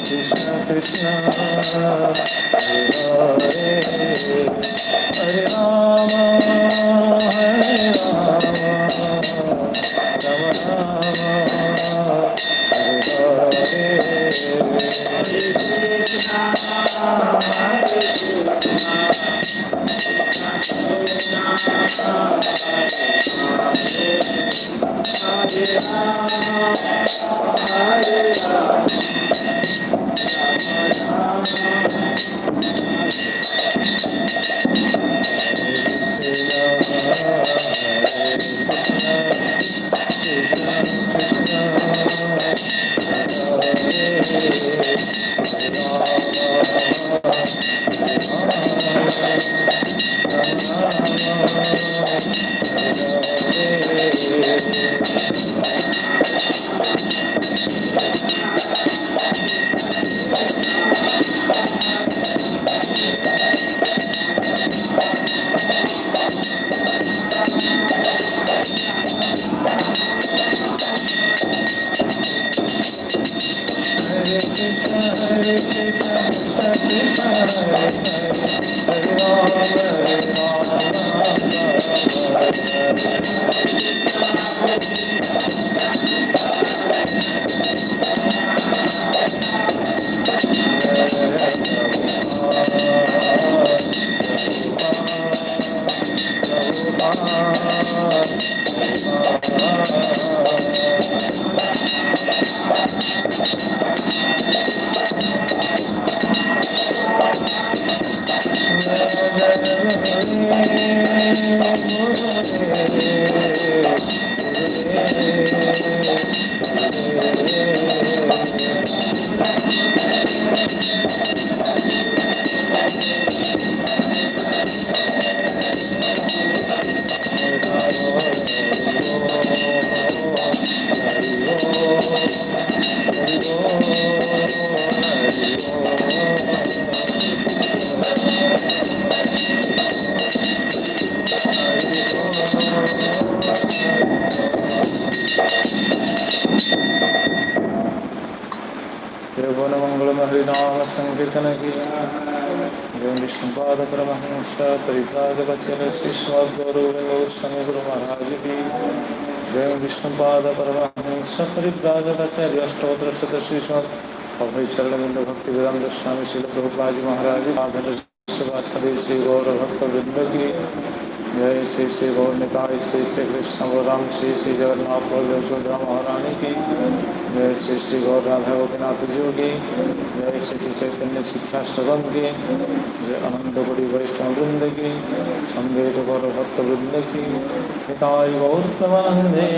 Krishna Krishna Hare Hare Hare Rama Hare Rama Rama Rama Hare Hare संकीर्तन किया जय विष्णुपाद परमहंस परिव्राजकचर श्रीस्वाद्गौरवस्वामी गुरु महाराज की जय विष्णुपाद परमहंस परिव्राजकचर अष्टोत्तर शत श्रीस्वाद अभय चरणविंद भक्ति वेदांत स्वामी श्री प्रभुपाद जी महाराज आदर श्री गौर भक्त वृंद की जय श्री गौर निताय श्री कृष्ण बलराम श्री जगन्नाथ बलदेव सुभद्रा महारानी की जय श्री गौर राधा गोपीनाथ जी की जय श्री चैतन्य शिक्षा सदन की जय अनंत बड़ी वैष्णव वृंद की संवेद गौर भक्त वृंद की निताय गौर प्रमानंदे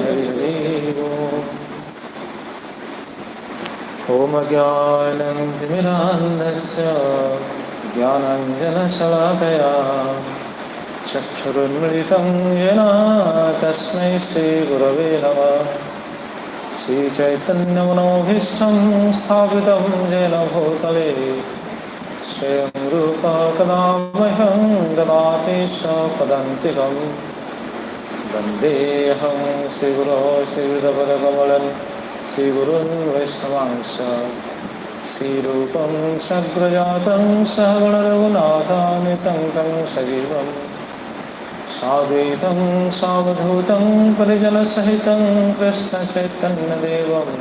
हरि हरि ओम ज्ञानतिमिरान्धस्य ज्ञानाञ्जनशलाकया चक्षुरुन्मिलितं येन तस्मै श्रीगुरवे नमः श्रीचैतन्यमनोभीष्टं स्थापितं येन भूतले स्वयं रूपा कदा मह्यं ददाति स्वपदान्तिकं वन्देऽहं श्रीगुरो श्रीयुतपदकमलं श्रीगुरुन् वैष्णवांश श्रीरूपं सग्रजातं सहगणरघुनाथान्वितं तं सजीवं साद्वैतं सावधूतं परिजनसहितं कृष्णचैतन्यदेवं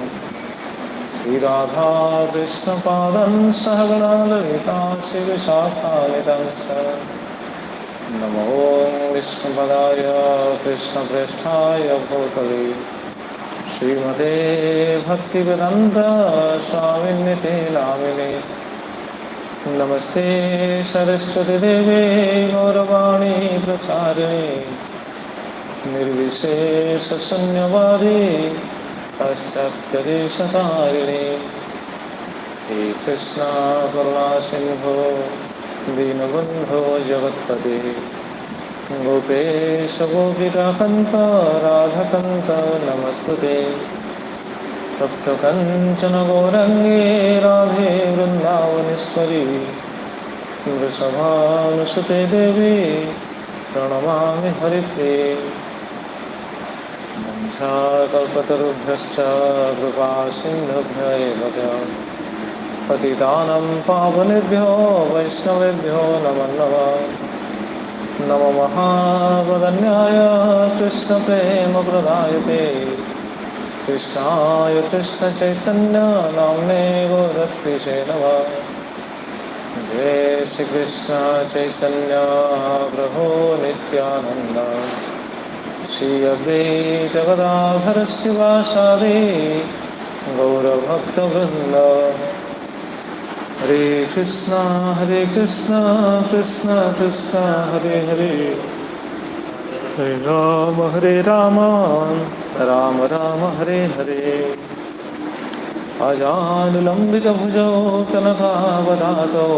श्रीराधा कृष्णपादं सहगणा ललिता श्रीविशाखान्वितं च नमो विष्णुपदाय कृष्णप्रेष्ठाय भूतले श्रीमते भक्तिवेदांत स्वामिन्निते नामिने नमस्ते सरस्वती देवे गौरवाणी प्रचारिणे निर्विशेष शून्यवादी पाश्चात्यदेशतारिणे हे कृष्णा करुणा सिंधो दीनबन्धो जगत्पते गोपेश गोपिकान्त राधाकान्त नमस्तुते तप्त कंचन गौरंगे राधे वृंदावनेश्वरी वृषभानुसुते देवी प्रणमामि हरिप्रिये वाञ्छाकल्पतरुभ्यश्च कृपा सिन्धुभ्य एव च पतितानं पावनेभ्यो वैष्णवेभ्यो नमो नमः। नमो महावदन्याय कृष्णप्रेमप्रदायते कृष्णाय कृष्णचैतन्य नाम्ने गौरत्रिषे नमः। जय श्री कृष्ण चैतन्य प्रभु नित्यानंद श्री अद्वैत गदाधर शिवासादि गौरभक्तवृंद। हरे कृष्णा कृष्ण कृष्ण हरे हरे, हरे राम राम राम हरे हरे। अजानुलम्बितभुजौ कनकावदातो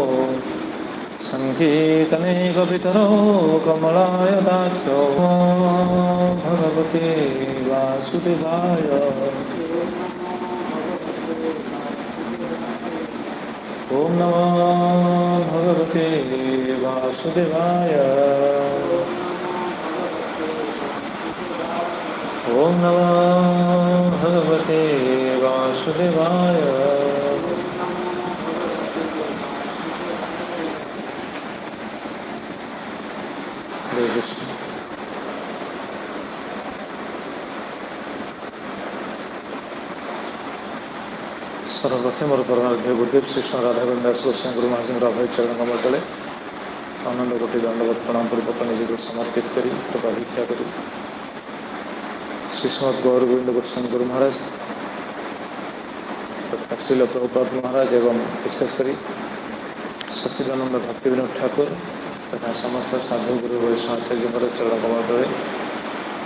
सङ्गीतनेकपितरो कमलायदाख्यो भगवते वासुदेवाय। ॐ नमो भगवते वासुदेवाय। ॐ नमो भगवते वासुदेवाय। हरे कृष्ण। सर्वप्रथम और परमार्थ गुरुदेव श्री राधागोविंद दास गोस्वामी गुरु महाराज अभय चरण कमल तले आनंद कोटि दंडवत प्रणाम पूर्वक निज को समर्पित करी कृपा भिक्षा करी श्रीमद गौर गोविंद गोस्वामी गुरु महाराज तथा श्रील प्रभुपाद महाराज एवं विशेषकर सच्चिदानंद भक्ति विनोद ठाकुर तथा समस्त साधु गुरु वैष्णवाचार्य चरण कमल तले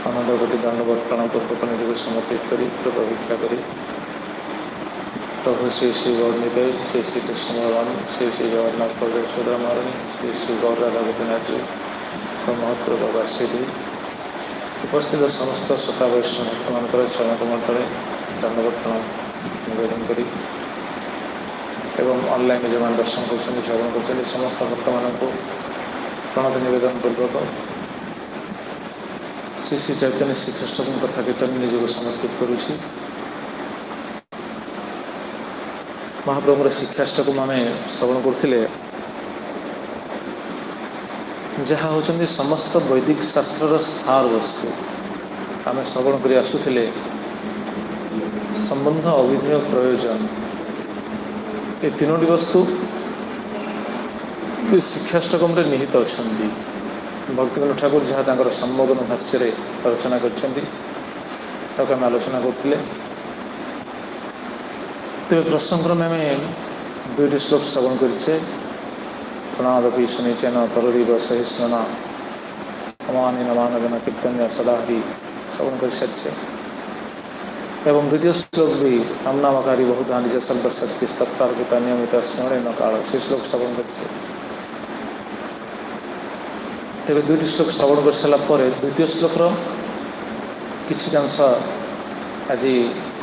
आनंद कोटि दंडवत प्रणाम पूर्वक निज को समर्पित करी कृपा भिक्षा करी प्रभु श्री श्री गौरनीताय श्री श्री कृष्ण भगवान श्री श्री जगन्नाथ प्रभु सुदामारणी श्री श्री गौर राधा गोपीनाथ जी महत्व प्रवासी उपस्थित समस्त श्रोता वैष्णव भक्तमान चरण कमल तले दंडवत प्रणाम निवेदन करी एवं ऑनलाइन जो दर्शन कर श्रवण कर समस्त भक्त मान प्रणत निवेदन पूर्वक श्री श्री चैतन्य श्रीकृष्ण कथा कीर्तन निजक समर्पित करुँची। महाप्रभुर शिक्षाष्टक आम श्रवण करते जहाँ होचंदी समस्त वैदिक शास्त्र सार वस्तु आम श्रवण कर आसुले संबंध अविधेय प्रयोजन ये तीनोटी वस्तु शिक्षाष्टक निहित अच्छा। भक्तिविनोद ठाकुर जहाँ संबोधन भाष्य रचना कर आलोचना करते तेज प्रसंग में दुईट श्लोक श्रवण करें प्रणादपि सुनिचन तरुरीव सहिष्णुना अमानी नमानगन कीर्तन्य सदा ही श्रवण कर सारी एवं द्वितीय श्लोक भी नामनामकारी बहुत निज सर्वशक्ति सत्तार पिता नियमित स्मरण न काल से श्लोक श्रवण कर तेज दुईट श्लोक श्रवण कर सारापर द्वितीय श्लोकर किसी अंश आज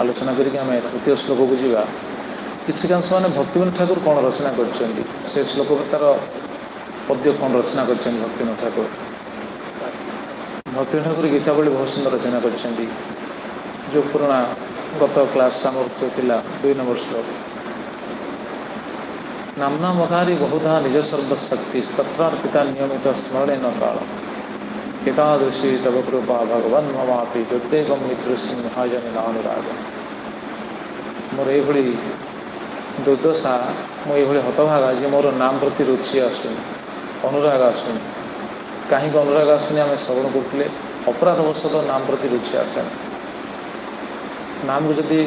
आलोचना करके आम तृतीय श्लोक को जावा किसी अंश मैंने भक्तिविनोद ठाकुर कौन रचना कर श्लोक तार पद्य कौन रचना कर भक्तिविनोद ठाकुर। भक्तिविनोद ठाकुर गीतावली बहुत सुंदर रचना कर जो पुराना गत क्लास आम जो 2 नंबर श्लोक नामना मकारी बहुधा निज सर्वशक्ति तत्रार्पिता नियमित स्मरण न काल एतादृशी तव कृपा भगवान ममापि दुर्देगम मित्र सिंहाजन अनुराग। मोर ये दुर्दशा मुझे हतभागा जे मोर नाम प्रति रुचि आसुनी अनुराग आसुनी कहीं अनुराग आसुनी आम श्रवण करते अपराधवशतः नाम प्रति रुचि आसे नाम को जदि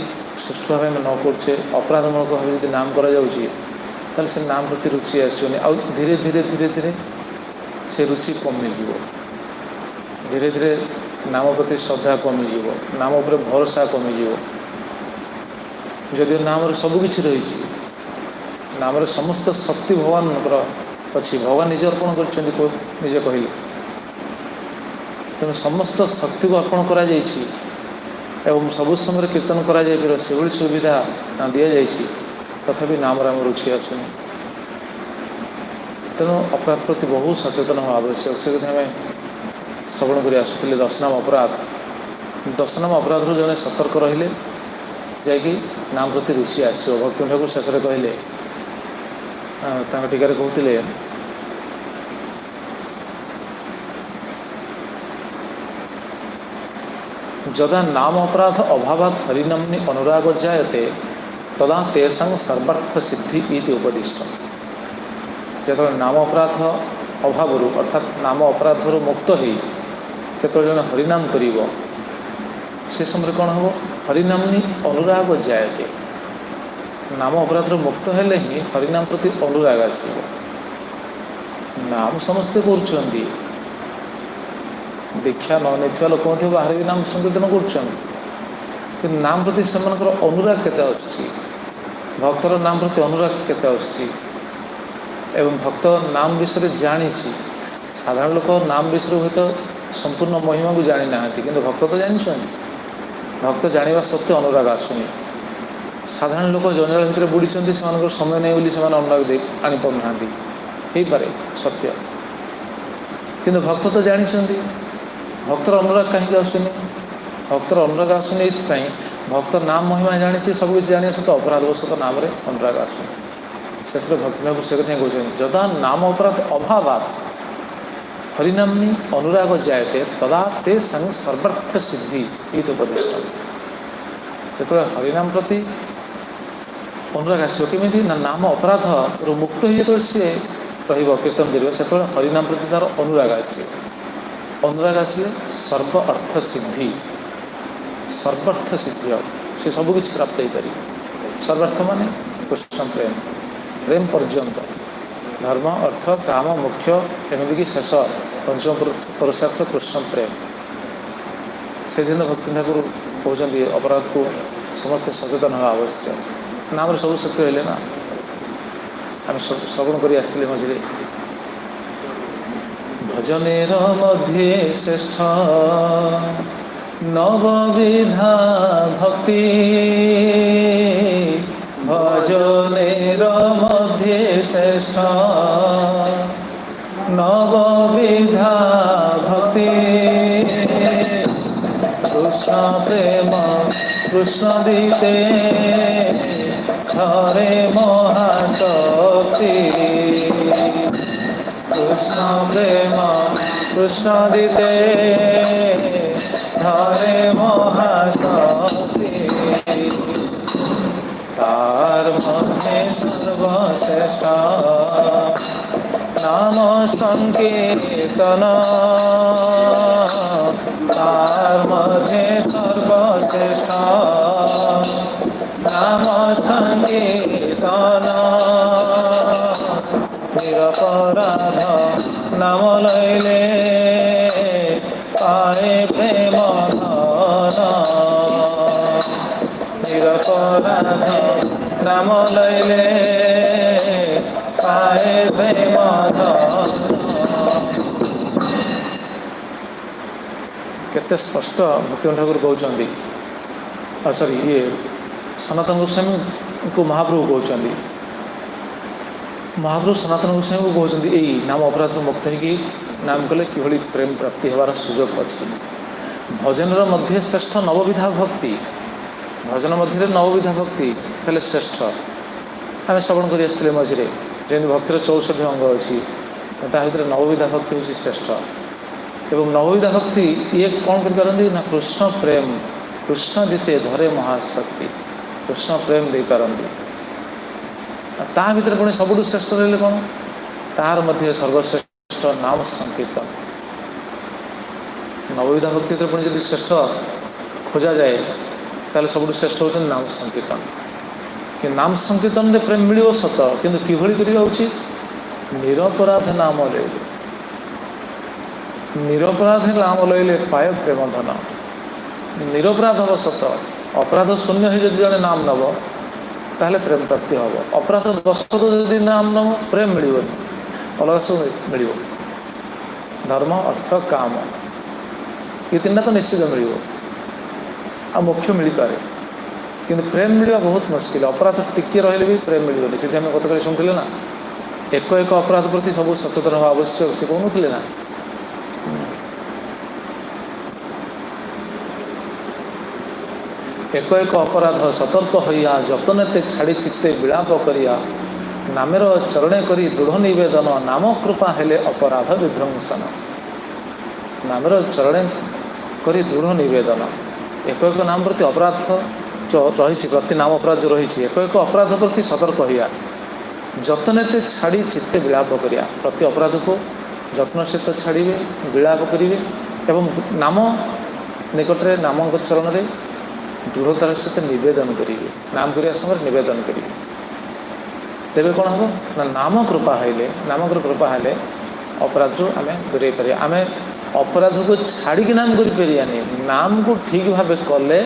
सुष्ठु भाव न करे अपराधमूलक भाव जब नाम कर से नाम प्रति रुचि आसुनी आ धीरे धीरे धीरे धीरे से रुचि कमिज धीरे धीरे नाम प्रति श्रद्धा कमिज नाम उपर भरोसा कमिज जदि नाम सबकि रही नाम समस्त शक्ति भगवान अच्छी भगवान निज अर्पण कर निजे कहले तेणु समस्त शक्ति को अर्पण करा एवं सबु समय कीर्तन करा से सुविधा दि जाइए तथापि नाम राम रुचि आसुनी तेणु अपराध प्रति बहुत सचेतन हवा आवश्यक से आम श्रवण कर आसुले 10 नाम अपराध 10 नंबर अपराध जड़े सतर्क रहिले जैकि नाम प्रति रुचि आसो। भक्ति ठाकुर शेष कहले टीकार कहते जदा नाम अपराध अभावात हरिनाम्नि अनुराग जायते तदा तेषां सर्वार्थ सिद्धि इति उपदिष्ट। जो नाम अपराध अभाव अर्थात नाम अपराध मुक्त हो जो हरिनाम कर से समय कौन हम हरिनाम्नि अनुराग जायते। नाम अपराध मुक्त हेले ही हरिनाम प्रति अनुराग आसो। नाम समस्ते कर दीक्षा न नहीं लोक बाहर भी नाम संकीर्तन कर नाम प्रति से अनुराग केते आछी भक्तर नाम प्रति अनुराग केते आछी एवं भक्त नाम विषय जानी साधारण लोक नाम विषय हूँ तो संपूर्ण महिमा को जानी ना कि भक्त तो जानी भक्त जाना सत्वे अनुराग आसुनी। साधारण लोक जंजाल भितर बुड़ी से समय नहीं बोली से अनुराग दे आनी पाना हो पारे सत्य कि भक्त तो जानी भक्तर अनुराग कहीं आसुनी भक्तर अनुराग आसुनी ये भक्त नाम महिमा जानी सबकि जानी सत अपराधवशत नाम अनुराग आसुनी। शेष भक्ति ठाकुर से कथा कहते जदा नाम अपराध अभावात हरिनाम्नि अनुराग जायते तदा ते संग सर्वार्थ सिद्धि ये उपदिष्ट। जो हरिनाम प्रति अनुराग आसो केमी ना नाम अपराध रु मुक्त हो सी कीर्तन कर से हरिनाम प्रति तार अनुराग आसे। अनुराग आसिले सर्व अर्थ सिद्धि सर्वार्थ सिद्धि से सबकि प्राप्त हो पार। सर्वार्थ माने कृष्ण प्रेम प्रेम पर्यंत धर्म अर्थ काम मुख्य एमती शेष पंचम पुरुषार्थ कृष्ण प्रेम। से दिन भक्ति ठाकुर कहते अपराध को समस्त सचेतन होगा आवश्यक। नाम सब सत्य है ना आम श्रवण कर आसते मझे भजनेर मध्ये श्रेष्ठ नवविधा भक्ति भजनेर मध्ये श्रेष्ठ नवविधा भक्ति कृष्ण प्रेम कृष्ण दीते हरे महाशक्ति कृष्ण प्रेम कृष्ण दीते हरे महाशक्ति तार मध्य सर्वश्रेष्ठ नाम संकीर्तन तार मध्य सर्वश्रेष्ठ नाम संकीर्तन निरपराध नाम लैले पाए प्रेम धन निरपराध नाम लैले पाए प्रेम धन। केते स्पष्ट भक्ति ठाकुर कहते सॉरी ये सनातन गोस्वामी को महाप्रभु कहते महाप्रभु सनातन गोस्वामी को कहते यही नाम अपराध मुक्त हो नाम कले कि प्रेम प्राप्ति होवार सुजोग अच्छी। भजन मध्य श्रेष्ठ नवविधा भक्ति भजन मध्य नवविधा भक्ति हेल्ले श्रेष्ठ आम श्रवण कर आसते मझे जमी भक्तिर 64 अंग अच्छी भर नवविधा भक्ति हूँ श्रेष्ठ। एवं नवविधा भक्ति ये कौन करती ना कृष्ण प्रेम कृष्ण दीते धरे महाशक्ति कृष्ण प्रेम दे पारती ता भर पुणी सबुठ श्रेष्ठ रही कौन तार मध्य सर्वश्रेष्ठ नाम संकीर्तन। नवविधा भक्ति पुणी जब श्रेष्ठ खोजा जाए ताले सबुठ श्रेष्ठ होती नाम संकीर्तन कि नाम संकीर्तन में प्रेम मिल सत कि करवा उचित निरपराध नाम ले निरपराध नाम लैले पाए प्रेम धन निरपराध हम सत अपराध शून्य ही जब जड़े नाम नब ताहले प्रेम प्राप्ति हम अपराध वशत जदि नाम नब प्रेम मिलनी अलग सब मिल धर्म अर्थ काम ये तीन तो निश्चित मिल आ मोक्ष मिल पारे कि प्रेम मिलवा बहुत मुश्किल अपराध टिके रही भी प्रेम मिलनी से आम गत काली शुणुले ना एक एक अपराध प्रति सब सचेतन हवा आवश्यक से कहूँ ना एक एक अपराध सतर्क होइया जतनते छाड़ी चित्ते विलाप करिया नामेर चरणे करी दृढ़ निवेदन नाम कृपा हेले अपराध विध्वंसन नामेर चरणे करी दृढ़ निवेदन एक एक नाम प्रति अपराध जो रही प्रति नाम अपराध जो रही एक एक अपराध प्रति सतर्क होइया जतनते छाड़ी चित्ते विलाप करिया प्रति अपराध को जत्न सहित छाड़े विलाप करेंगे एवं नाम निकटरे नाम चरण में दृढ़तार सहित नवेदन करेंगे नाम करने समय नवेदन करेंगे तेरे कौन हम ना नाम कृपा हेले नामक कृपा हेले अपराध आम दूरे पार आम अपराध को छाड़ी नाम करें नाम को ठीक भाव कले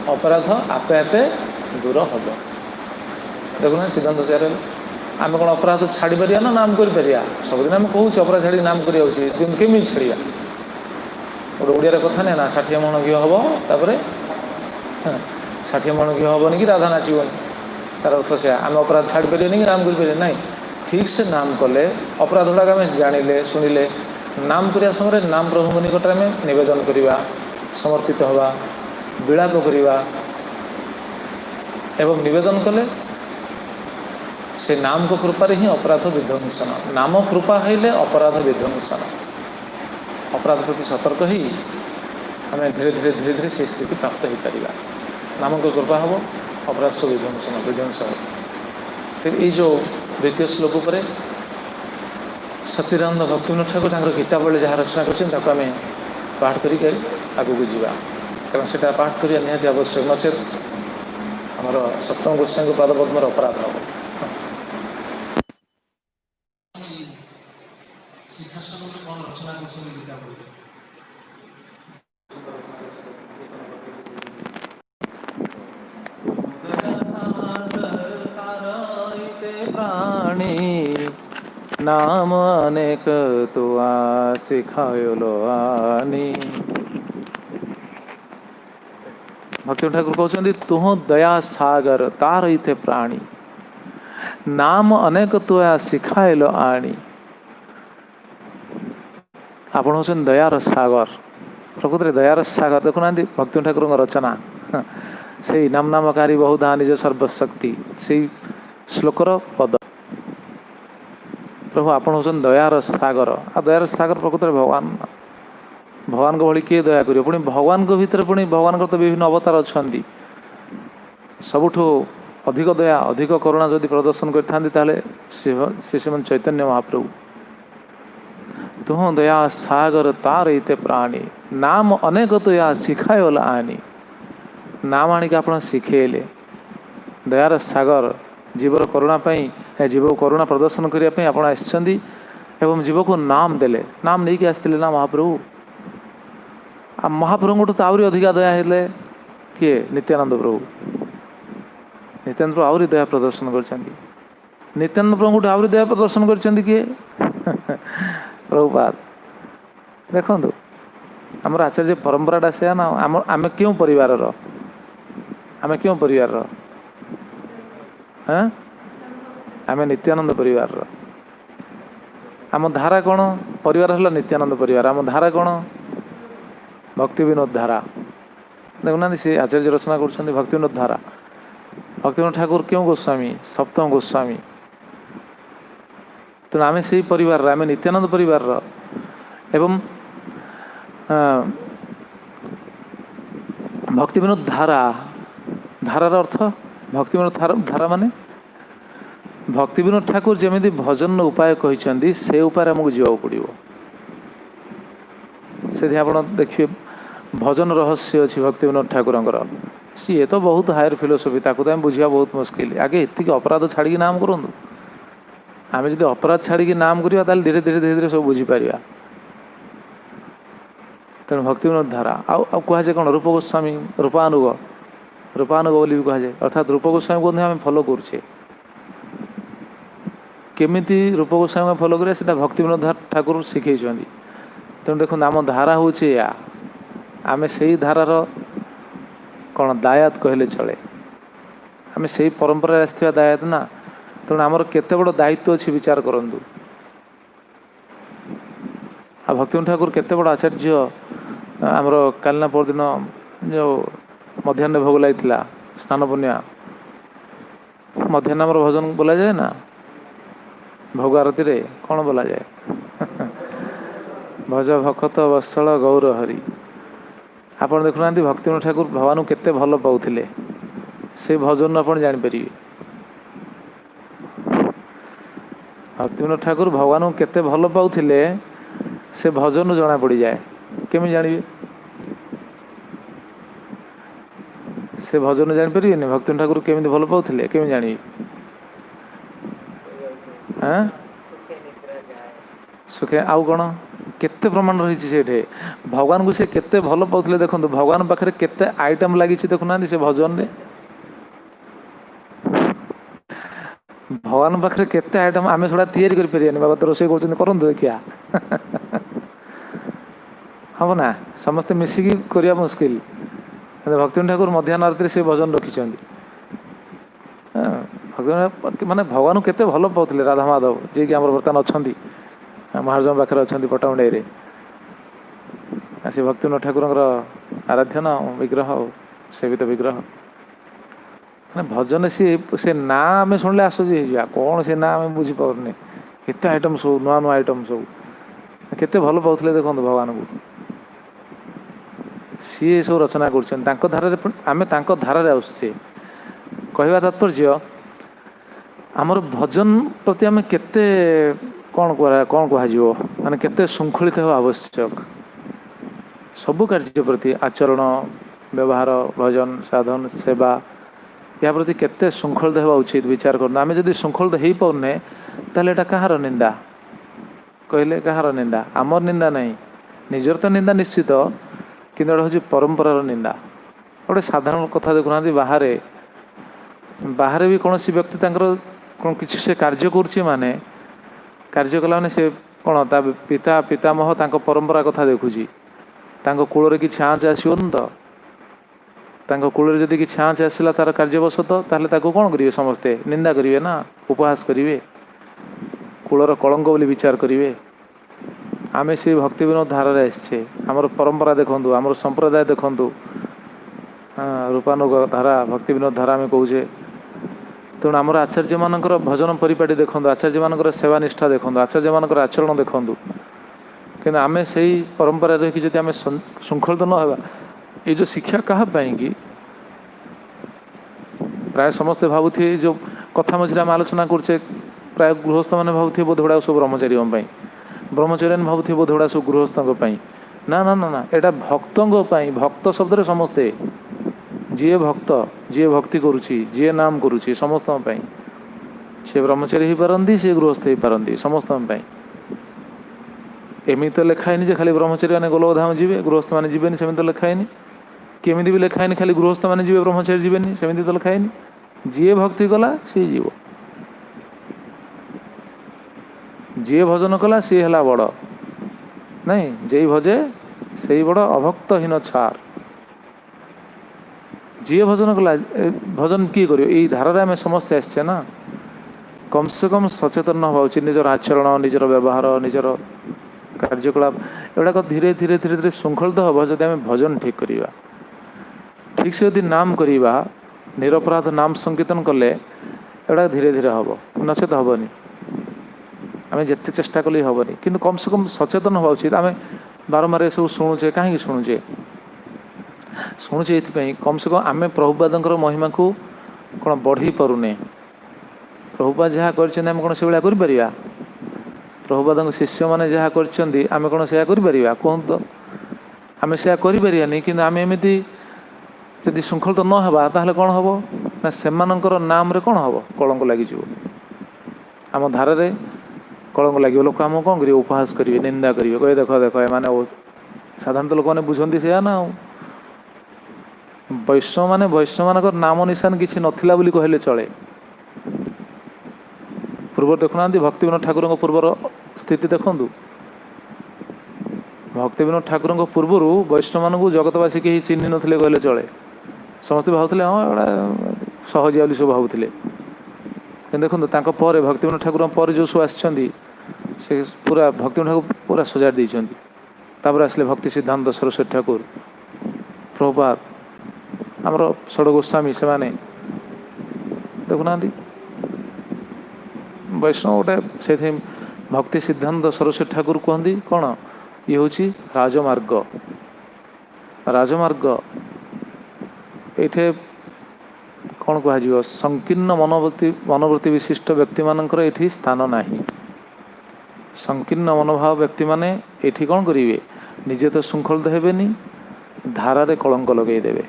अपराध आपे आपे दूर हम देखुना सिद्धांत चार आम कौन अपराध छाड़ी पारिया ना नाम कर सबुदिन आम कहूँ अपराध छाड़ी नाम करमी छाड़िया गोटे ओडिया कथा नहीं ना 60 मण घी हम तापर 60 मण घी हेनी कि राधा नाचबनी तार अर्थ से आम अपराध छाड़ी पारे कि नाम कर ना ठीक से नाम कले अपराध गुड़ाक आम जानिले शुणिले नाम करने समय नाम प्रभु निकट में नवेदन करवा समर्पित हवा विलाप करवा एवं नवेदन कले से नाम को कृपारे ही अपराध विध्वंसन नाम कृपा हेले अपराध विध्वंसन अपराध प्रति सतर्क ही आम धीरे धीरे धीरे धीरे से स्थिति प्राप्त हो पार नाम को कृपा हम अपराध सब विध्वंसन विध्वंस हो फिर ये जो द्वितीय श्लोक पर सच्चिदानंद भक्तिविनोद ठाकुर गीतावली जहाँ रचना करें पाठ करके आगू जावा कारण से पाठ करने निहाती आवश्यक नचेत आमर सप्तम गोस्वामी पादपद्मर अपराध हम नाम अनेक तुआ सिखायो आनी भक्ति ठाकुर कहते तुह दया सागर तार इथे प्राणी नाम अनेक तुआ सिखाइल आनी आपण हूँ दयार सागर प्रकृत में दयार सागर देखुना भक्ति ठाकुर रचना से नाम नामकारी बहुधा निज सर्वशक्ति से श्लोकर पद प्रभु आपण हूँ दयार सागर आ दयार सागर प्रकृत में भगवान भगवान को भली किए दया करियो पुणी भगवान को भीतर पुणी भगवान को तो विभिन्न अवतार अच्छा सबुठु अधिक दया अधिक करुणा जदि प्रदर्शन करते श्रीमन चैतन्य महाप्रभु तुह दया सागर तार इते प्राणी नाम अनेक तो या शिखायल आनी नाम आणिक आप शिखेले दयार सागर जीवर करुणा जीव करुणा प्रदर्शन करने आप एवं जीव को नाम देले नाम नहीं आसते ना महाप्रभु आ महाप्रभु तो आहरी अधिका दया हेले किए नित्यानंद प्रभु नित्यानंद प्रभु आहरी दया प्रदर्शन कर नित्यानंद प्रभु आहरी दया प्रदर्शन कर किए प्रभुपाद देखु आमर आचार्य परंपराटा से ना आम क्यों परिवार आम क्यों परिवार आम नित्यानंद परिवार आम धारा कौन परिवार है नित्यानंद परिवार आम धारा कौन भक्ति विनोद धारा देखुना सी आचार्य रचना कर भक्ति विनोद धारा भक्ति विनोद ठाकुर क्यों गोस्वामी सप्तम गोस्वामी तेणु आम से परिवार आम नित्यानंद परिवार एवं भक्ति विनोद धारा धारार अर्थ भक्ति विनोद धारा माने भक्ति विनोद ठाकुर जमी भजन उपाय कहते से उपाय आमको जीवा पड़ो से आप देखिए भजन रहस्य अच्छी भक्ति विनोद ठाकुर सी तो बहुत हायर फिलोसफी ताकू तो बुझा बहुत मुस्किल आगे ये अपराध छाड़ी नाम करूँ आम जो अपराध छाड़ी नाम करवा धीरे धीरे धीरे धीरे सब बुझीपार तेणु भक्ति विनोद धारा आउ कहुए कौन रूप गोस्वामी रूपानुग बोली भी कहुए अर्थात रूप गोस्वामी को आम फॉलो करुचे केमिति रूप गोस्वामी फॉलो करा भक्ति विनोद ठाकुर शिखे तेणु देखो आम धारा हूँ या आम से धारार कौन दायात कहले चले आम से परंपरा आसवा दायात ना तेणु आमर केते बड़ दायित्व अच्छी विचार करूँ आ भक्ति ठाकुर केते बड़ आचार्य आमर कालना परदिन जो मध्याह्न भोग लगी स्नान पूर्णिमा मध्याह्न भजन बोला जाए ना भोग आरती रे कौन बोला जाए भज भकत वत्सल गौर हरि आप देखुना भक्तिविनोद ठाकुर भगवान को केते भल पाउथिले से भजन आप जापर भक्तिविनोद ठाकुर भगवान को केते भल पाउथिले से भजन जना पड़ जाए केमी जानवे से भजन जापर भक्तिविनोद ठाकुर केमी भल पाउथिले केमी जानवे हाँ सुखे आउ कौन केते प्रमाण रही भगवान को से केते भल पाउथिले देखो भगवान पाखे केते आइटम लगी देखुना से भजन रे भगवान पाखे केते आइटम आम थोड़ा तैयारी कर बाबा तो रोषे करूँ देखिया हम ना समस्ते मिसिकी करवा मुस्किल भक्तिविनोद ठाकुर मध्याह्न आरती से भजन रखिंट माने भगवान को केते भल पाउथिले राधा माधव जी कि बर्तमान अच्छा महाराज पाखे अच्छा पट्टामुंडे से भक्तिविनोद ठाकुर आराध्य ना विग्रह सेवित विग्रह मैंने भजन से ना आम शुणिले आश्चर्य कौन से ना आम बुझीपारे केते आइटम सब नुआ नुआ आइटम सब केते भल पाउथिले देखो भगवान को सी सब रचना कर धारा आसुचे कहवा तात्पर्य आमर भजन प्रति आम केते कौन कह माने केते शृंखलित हो आवश्यक सबु कार्य प्रति आचरण व्यवहार भजन साधन सेवा या प्रति केते शृंखलित होगा उचित विचार करना आम जब शृंखलित हो पाने ताले एटा कहार निंदा कहले कहार निंदा आमर निंदा नहीं निजर तो निंदा निश्चित किंतु हूँ परंपरार निंदा गोटे साधारण कथा देखुना बाहर भी कौन सी व्यक्ति कौन किसी से कार्य करुच्ची माने कार्य कला माने से कौन ता पिता पितामह तांको परंपरा कथा देखुची तांको कूल कि आँच आसवन तो कूल जदि कि आँच आसला तार कार्यवशत ताहले ताको कौन करेंगे समस्ते निंदा करेंगे ना उपहास करेंगे कूलर कलंक बोली विचार करेंगे आम से भक्तिविनोद धारा आसचे आमर परंपरा देखूँ आमर संप्रदाय देखूँ रूपानुग धारा भक्तिविनोद धारा आम कहे तेणु आमर आचार्य मानकर भजन परिपाटी देखूँ आचार्य मानकर सेवा निष्ठा देखूँ आचार्य मानकर आचरण देखूँ कि आम से परंपरा रही जब आम शृंखलित न होगा ये जो शिक्षा क्या कि प्राय समस्ते भावुथे जो कथा मझे आम आलोचना करचे प्राय गृहस्थ मैंने भावुथे बोधगुड़ा सब ब्रह्मचारी ब्रह्मचारी भावुथे बोधगुड़ा सब गृहस्थों ना ना ना ना यहाँ भक्तों भक्त शब्द समस्ते जी भक्त जी भक्ति करुच्ची जी नाम करुच्ची समस्त सी ब्रह्मचारी हो पारती सी गृहस्थ हो पारती समस्त एमती तो लिखाएनि जे खाली ब्रह्मचारी मैंने गोलधाम जी गृहस्थ मैंने जीवेनि सेमती तो लिखाएनि केमी भी लिखाएनि खाली गृहस्थ मैंने जी ब्रह्मचारी जीवेनि सेमती तो लिखाएनि जी भक्ति कला सी जीव जी भजन कला सी है बड़ नहीं जे भजे से बड़ अभक्तहीन छार जी भजन कला भजन किए कर धारा आम समस्ते आसचे ना कम से कम सचेतन हवा उचित निजर आचरण निजर व्यवहार निजर कार्यकलाप एगुड़ाक धीरे धीरे धीरे धीरे शृंखलित हम जब आम भजन ठीक करवा ठीक से यदि नाम करवा निरपराध नाम संकीर्तन कले एगुड़ा धीरे धीरे हम नचेत हेनी आम जिते चेष्टा कले हेनी कि कम से कम सचेतन हवा उचित आम बारंबार सब शुणुचे कहीं शुणुचे शुणुचे ये कम से कम आम प्रभुपाद महिमा को कौन बढ़ी पारुने प्रभुपाद जहाँ कर कौन से भाया कर प्रभुपाद शिष्य मैंने जहाँ कर कौन से कहतु आम से करानी कि आम एमती जदि शृंखलित न होगा ताहले कौन हम ना से नाम रे कौन हम कलंक लग आम धारा कलंक लगे लोक आम कौन करेंगे उपहास करेंगे निंदा करेंगे कहे देख देख एम साधारणतः लोक मैंने बुझे से ना वैष्णव मान नाम निशान किसी नथिला बोली कहले चले पूर्व देखुना भक्तिविनोद ठाकुर पूर्वर स्थिति देखु भक्तिविनोद ठाकुर पूर्वर वैष्णव मानू जगतवासी कहीं चिन्ह नथिले कहले चले समस्ते भावुले हाँ एड़ा सहजिया सब भावुले देखो भक्तिविनोद ठाकुर पर जो सब आसछन्ति से पूरा भक्तिविनोद ठाकुर पूरा सजाड़ देइछन्ति तापर आसले भक्ति सिद्धांत सरस्वती ठाकुर प्रभुपाद आमर षड गोस्वामी से माने देखुना वैष्णव गोटे से भक्ति सिद्धांत सरस्वती ठाकुर कहते कौन ये हूँ राजमार्ग राजमार्ग ये कौन कह संकीर्ण मनोवृत्ति विशिष्ट व्यक्ति मानकर ये स्थान नहीं संकीर्ण मनोभाव व्यक्ति माने ये कौन करेंगे निजे तो शृंखलित हेबेनी धारारे कलंक लगेदेवे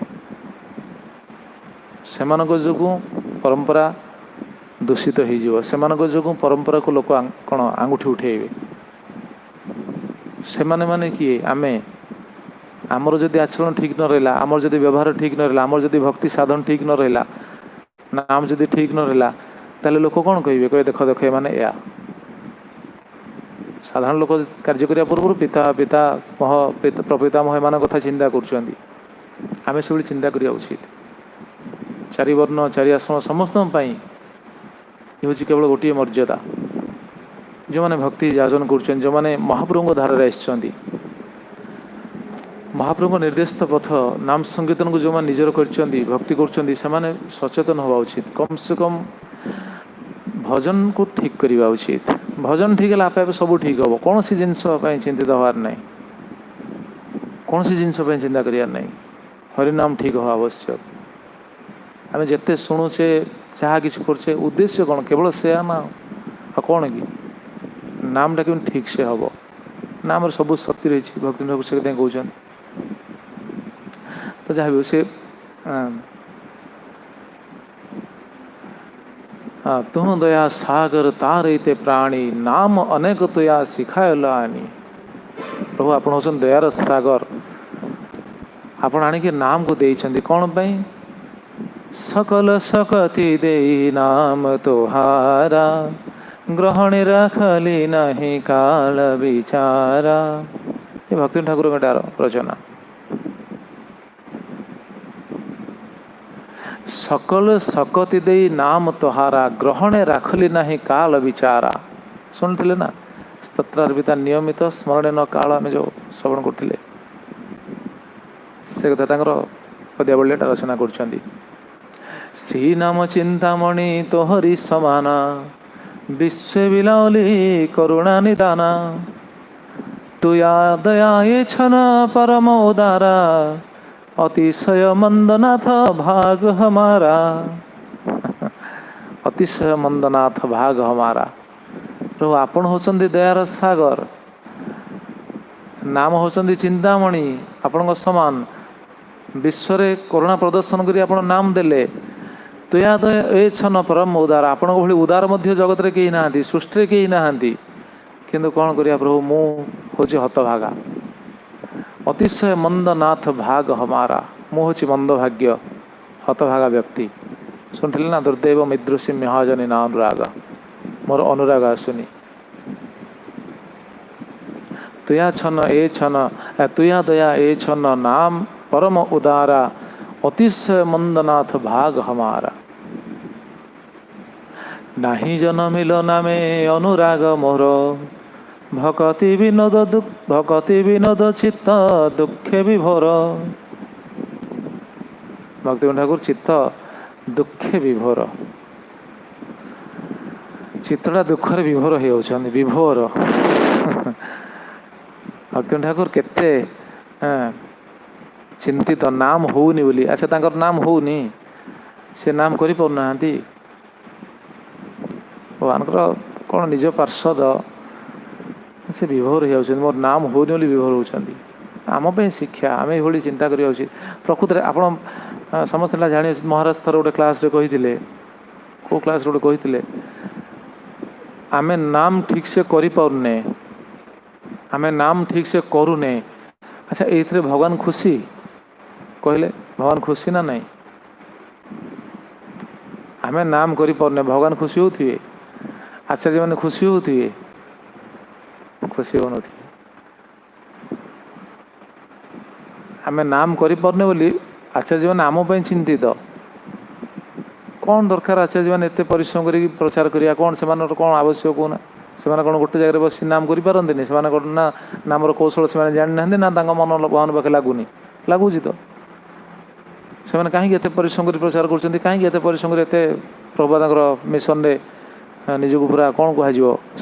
सेमानक जोगु परंपरा दूषित हो सेमानक जोगु परंपरा को लोक कौन आंगुठी उठेबे से माने किए आमे आमर जदि आचरण ठीक न रहा आमर जदि व्यवहार ठीक न रहा आमर जदि भक्ति साधन ठीक न रहा नाम जदि ठीक न रहा ताले लोक कौन कहे कहे देख देख माने या साधारण लोक कार्य करने पूर्व पिता पिता मह प्रपितामह एम कथा चिंता करें से चिंता करिया उचित चारि वर्ण चारि आश्रम समस्त ये हूँ केवल गोटे मर्यादा जो मैंने भक्ति याजन कर जो मैंने महाप्रभु धारा आसछंती महाप्रभु निर्देशित पथ नाम संकीर्तन को जो मैंने निजर कर भक्ति कर सचेतन हवा उचित कम से कम भजन को ठीक करवा उचित भजन ठीक है आपे सब ठीक हम कौन सी जिनस चिंतित हबार ना कौन सी जिनस चिंता करार ना हरिनाम ठीक हवा आवश्यक आम जिते शुणुचे जहाँ कि करचे उद्देश्य कौन केवल से ना कौन कि नामटा कि ठीक से हम नाम सब शक्ति रही भक्ति ठाकुर से कहते तो जहाँ भी से तुह दया सागर तारते प्राणी नाम अनेक तुया शिखायलानी प्रभु आप दयार सागर आपण आणिके नाम को देइछंती कौन पाई सकल सकति दे नाम तोहारा ग्रहण रखली नहीं काल विचारा ये भक्ति ठाकुर रचना सकल सकति दे नाम तोहारा ग्रहण राखली नहीं काल विचारा शुणुले ना स्तोत्रार्पिता नियमित स्मरण न काल आम जो श्रवण करते से कथा पद्यावलीटा रचना कर श्री नाम चिंतामणि तोहरी समाना विश्व विलावली करुणा निदाना तुया दया ये छन परम उदारा अतिशय मंदनाथ भाग हमारा अतिशय मंदनाथ भाग हमारा प्रभु आपण होचंदी दयार सागर नाम होचंदी चिंतामणि आपण समान विश्व करुणा प्रदर्शन करी आपण नाम देले तुया दया ए छन परम उदार आपण भली उदार मध्य जगत रे कहीं ना सृष्टि कहीं ना किंतु कौन करिया प्रभु मु होची हतभागा अतिशय मंदनाथ भाग हमारा मु होची मंद भाग्य हतभागा व्यक्ति शुणुले ना दुर्दैव मिदृशी महाजनी ना अनुराग मोर अनुराग आसुनी तुया छन ए छन तुया दया ए छन नाम परम उदारा अतिशय मंदनाथ भाग हमारा नाही जनमिल नामे अनुराग मोर भकति विनोद चित्त दुखे विभोर भक्ति ठाकुर चित्त दुखे विभोर चित्तटा दुखरे विभोर हो विभोर भक्ति ठाकुर केते चिंतित नाम होनी बोली अच्छा तांकर नाम होनी से नाम करि पारना भगवान कौन निज पार्षद से विभोर हो मोर नाम होनी बोली विभोर होती आम शिक्षा आम ये चिंता करिया उचित प्रकृत में आप समस्त जाने महाराज थर गोटे क्लास कही को क्लास गोटे कही आम नाम ठीक से करें आम नाम ठीक से करूने अच्छा ये भगवान खुशी कहले भगवान खुशी ना नहीं आम नाम करें भगवान खुशी होते आचार्य मैंने खुशी होते खुशी हो आम नाम करें बोली आचार्य मैंने आम चिंतित कौन दरकार आचार्य मैंने एत परिश्रम कर प्रचार करिया कौन से कौन आवश्यक होना से गोटे जगह बस नाम करें से ना नामर कौशल से जानी ना ना मन भगवान पाखे लगुनि लगुच तो से कहीं परिश्रम कर प्रचार कर कहीं परिश्रम एत प्रभुपाद मिशन रे निजक पूरा कौन कह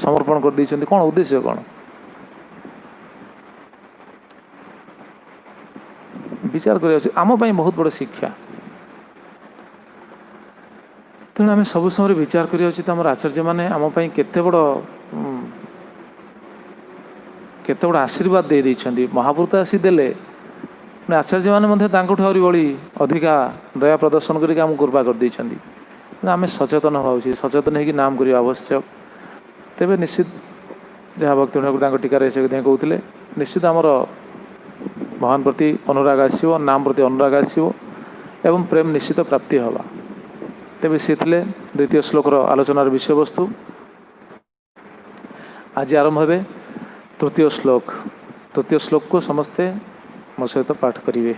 समर्पण कर देइछन्ति कौन उद्देश्य कौन विचार कर आम बहुत बड़ शिक्षा तेणु आम सब समय विचार कर आचार्य मैंने आमपाई केते बड़ आशीर्वाद दे देइछन्ति महापुरुष आसी देले आचार्य मैंने आहरी बड़ी अधिका दया प्रदर्शन करके आमको कृपा कर देइछन्ति आम सचेतन हवा उचित सचेतन होगी नाम करने आवश्यक तेरे निश्चित जहाँ भक्ति ठाकुर टीकार से कहते निश्चित आमर भगवान प्रति अनुराग आसो नाम प्रति अनुराग आसो एवं प्रेम निश्चित प्राप्ति हवा तेरे सी द्वितीय श्लोकर आलोचनार विषय वस्तु आज आरंभ हे तृतीय श्लोक को समस्ते मो सहित पाठ करेंगे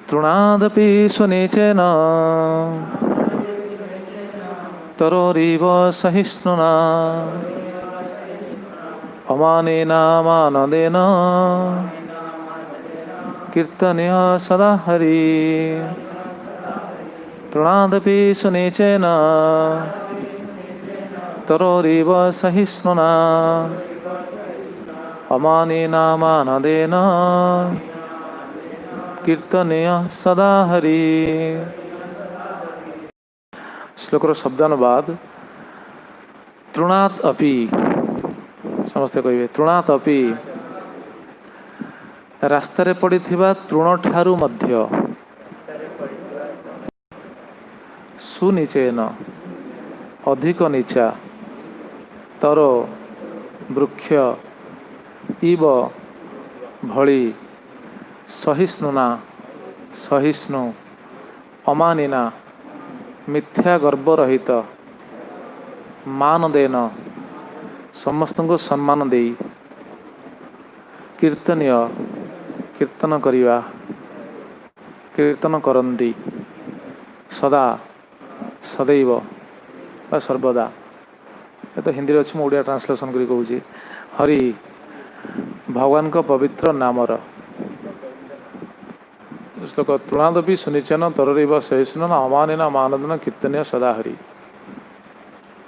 तृणादपि स्वनिचेन तरोरिव सहिष्णुना अमानेनामानदेन कीर्तनीय सदा हरि तृणादपि स्वनिचेन तरोरिव सहिष्णुना अमानेनामानदेन कीर्तनीय सदा हरि। श्लोकर शब्दानुवाद तृणात् अपि समस्ते कहे तृणात् अपि रास्तारे पड़िथिबा तृण ठारू मध्य सुनिचेन अधिक नीचा तर वृक्ष इव भली सहिष्णुना सहिष्णु अमानिना मिथ्या गर्व रहित मान देन समस्त को सम्मान दे कीर्तनीय कीर्तन करिवा कीर्तन करंती सदा सदैव बा सर्वदा ये तो हिंदी अच्छी ओडिया ट्रांसलेशन करी कहूँ हरि भगवान का पवित्र नामर श्लोक तृणादपि सुनिचन तररैव सहिष्णुना अमानिना मानदेन कीर्तनीय सदा हरि।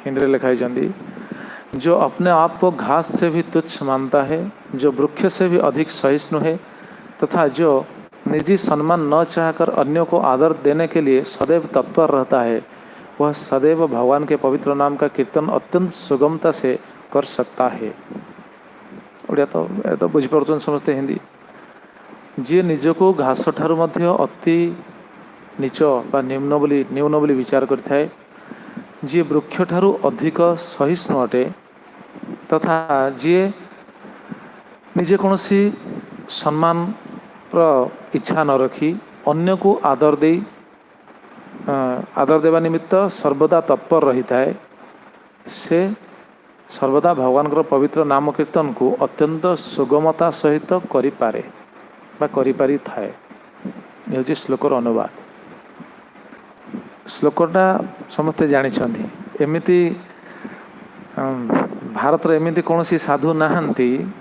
हिंदी लिखाई जो अपने आप को घास से भी तुच्छ मानता है, जो वृक्ष से भी अधिक सहिष्णु है तथा जो निजी सम्मान न चाहकर अन्यों को आदर देने के लिए सदैव तत्पर रहता है, वह सदैव भगवान के पवित्र नाम का कीर्तन अत्यंत सुगमता से कर सकता है। ओडिया तो बुझीपार समस्ते हिंदी जी निजको घास ठारू मध्य अति नीच बा न्यून बोली विचार करथाए, जी वृक्ष ठारू अधिक सहिष्णु अटे तथा जी निजे कौन सी सम्मान इच्छा न रखी अन्य को आदर देवा निमित्त सर्वदा तत्पर रही थाए, से सर्वदा भगवान पवित्र नाम कीर्तन को अत्यंत सुगमता सहित करि पारे बा करि पारि थाए। ये हूँ श्लोकर अनुवाद। श्लोकटा समस्ते जानिछन्ति एमिति भारत रे एमिति कौन सी साधु नहांती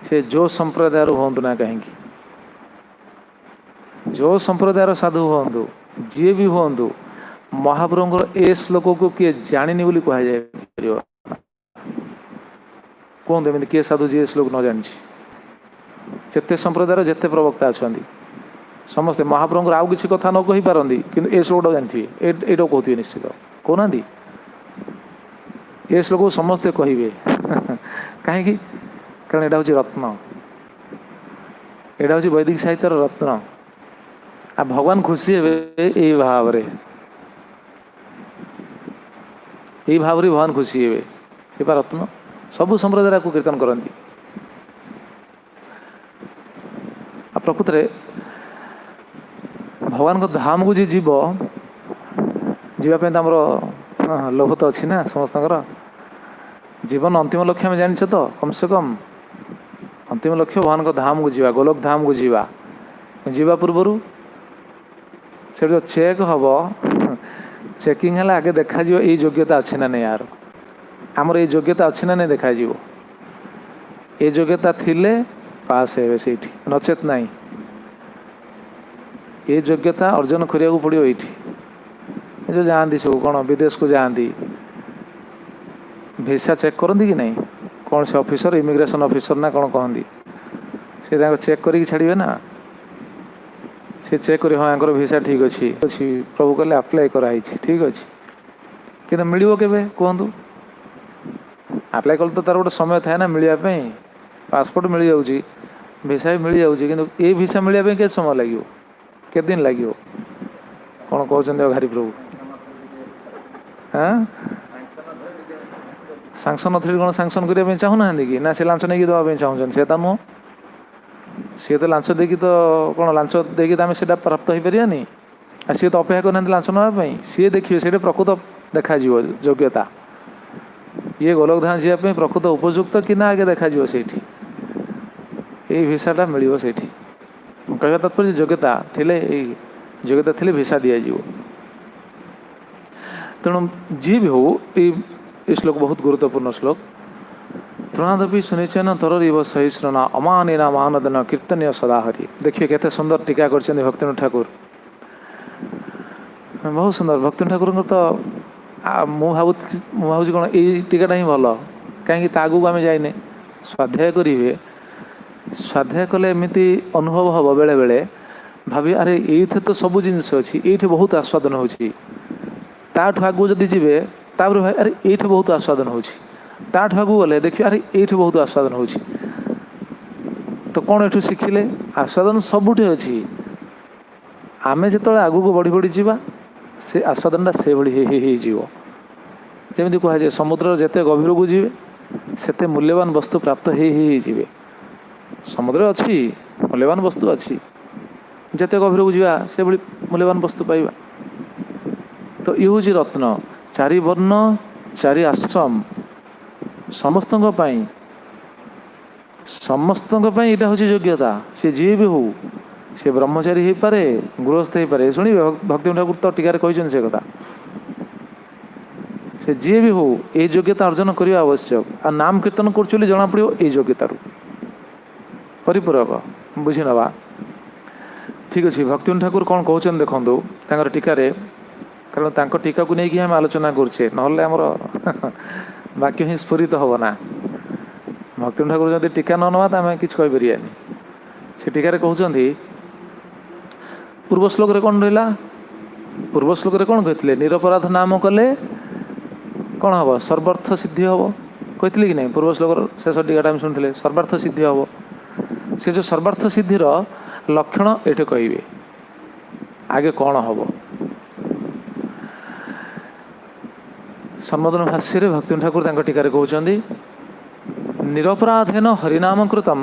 से जो संप्रदाय हूँ ना कहीं जो संप्रदाय साधु हूँ जी भी हूँ महाप्रभुर ए श्लोक को किए जानी बोली कह जाए कहते एमती किए साधु जी श्लोक न जानी जिते संप्रदाय जिते प्रवक्ता अच्छा समस्ते महाप्रभुर आउ किसी कथा न कही पारती कि ए श्लोक जानते ये कहते निश्चित कहना ये श्लोक समस्ते कहे कहीं कारण यहाँ हूँ रत्न यहाँ हूँ वैदिक साहित्य रत्न आ भगवान खुशी हे यही भाव यही भाव भगवान खुशी हे रत्न सबू संप्रदाय को कीर्तन करती। प्रकृत रे भगवान को धाम को जी जीव जीवाई आमर लोभ तो अच्छी ना समस्त जीवन अंतिम लक्ष्य में जानी तो कम से कम अंतिम लक्ष्य भगवान को धाम को जीवा गोलोक धाम को जीवा पूर्वर से जो चेक हम चेकिंग है आगे देखा ये योग्यता अच्छी ना नहीं यार आमर ये योग्यता अच्छी ना नहीं देखा ये योग्यता थिले पास हे से नचेत नहीं ये योग्यता अर्जन करिया पड़ो ये जो जाती सब कौन विदेश को जाती भिसा चेक करती कि नहीं कौन से ऑफिसर इमिग्रेशन ऑफिसर ना कौन कहती से चेक करी छाड़े ना से चेक कर हाँ यहाँ भिसा ठीक अच्छी प्रभु कहले आप्लाय कराई ठीक अच्छे कि मिल के कहतु आप्लाय कले तो तार गोटे समय थाए ना मिलवाई पासपोर्ट मिल जाऊँगी भिसा भी मिल जाऊँगी कि ये भिसा मिलवाई के समय लगे के दिन लगे कौन कहते घारी प्रभु हाँ सांसन नथी कौन सांसन करने चाहूना कि ना से लांच नहीं देवाई चाहूँ से तो नुह सी तो लांच देकी तो कौन लांच देकी आम से प्राप्त हो पारानी आ सी तो अपेक्षा करना लांच नापी सी देखिए से प्रकृत देखा योग्यता ये गोलक धाम जावाई प्रकृत उपयुक्त कि ना आगे देखा से ये भिसाटा मिल से कहवा तात्पर्य योग्यता थिले योग्यता थिले भिसा दि जाव तेणु जी भी हो ये श्लोक बहुत गुरुत्वपूर्ण श्लोक तृणादपि सुनिचन तरोरिव सहिष्णुना अमानिना मानदन कीर्तनीय सदाहरि देखिए केते सुंदर टीका कर भक्तिनाथ ठाकुर बहुत सुंदर भक्तिनाथ ठाकुर तो भावुँ कौन ये टीकाटा ही भल कहीं आगू आम जाइने स्वाध्याय करेंगे स्वाध्याय कले एमती अनुभव हम बेले बेले भावी अरे ये तो सब जिनस अच्छी ये बहुत आस्वादन होठू आगू जदि जी तापर भाई अरे ये बहुत आस्वादन होठू आगू गले देखिए अरे ये बहुत आस्वादन हो तो कौन एठू शिखिले आस्वादन सबुठी अच्छी आमे जो आगू को बढ़ी बढ़ी जावा से आस्वादनटा से भाई जमी कहुए समुद्र जिते गभीर को जी से मूल्यवान वस्तु प्राप्त हो समुद्र अच्छी मूल्यवान वस्तु अच्छी जिते गभीर को जी से भाई मूल्यवान वस्तु पाइबा तो ये हूँ रत्न चारि वर्ण चारि आश्रम समस्त यहाँ हूँ योग्यता सी जी भी हो सी ब्रह्मचारी हो पारे गृहस्थ हो पारे शुणे भक्ति ठाकुर तो टीकार कहते से कथा से जी भी हो ये योग्यता अर्जन करने आवश्यक आ नाम कीर्तन कर जना पड़ो ये योग्यतार परिपूरक बुझी नवा ठीक अच्छे भक्ति ठाकुर कौन कहते देखो टीकार कारण तांको टीका को लेकिन आम आलोचना करुचे ना आमर वाक्य ही स्फुरित हम ना भक्ति ठाकुर जब टीका न नवा तो आम कि कहीपर से टीकार कहते पूर्व श्लोक कौन रहा पूर्व श्लोक कौन कहते निरपराध नाम कले कौन हम सर्वार्थ सिद्धि हम कहते कि नहीं पूर्व श्लोक शेष टीकाटा आम शुणी सर्वार्थ सिद्धि हम से जो सर्वार्थ सिद्धिर लक्षण ये कहे आगे कौन हम सम्बोधन भाष्य भक्ति ठाकुर टीकार कहते निरपराधेन हरिनाम कृतम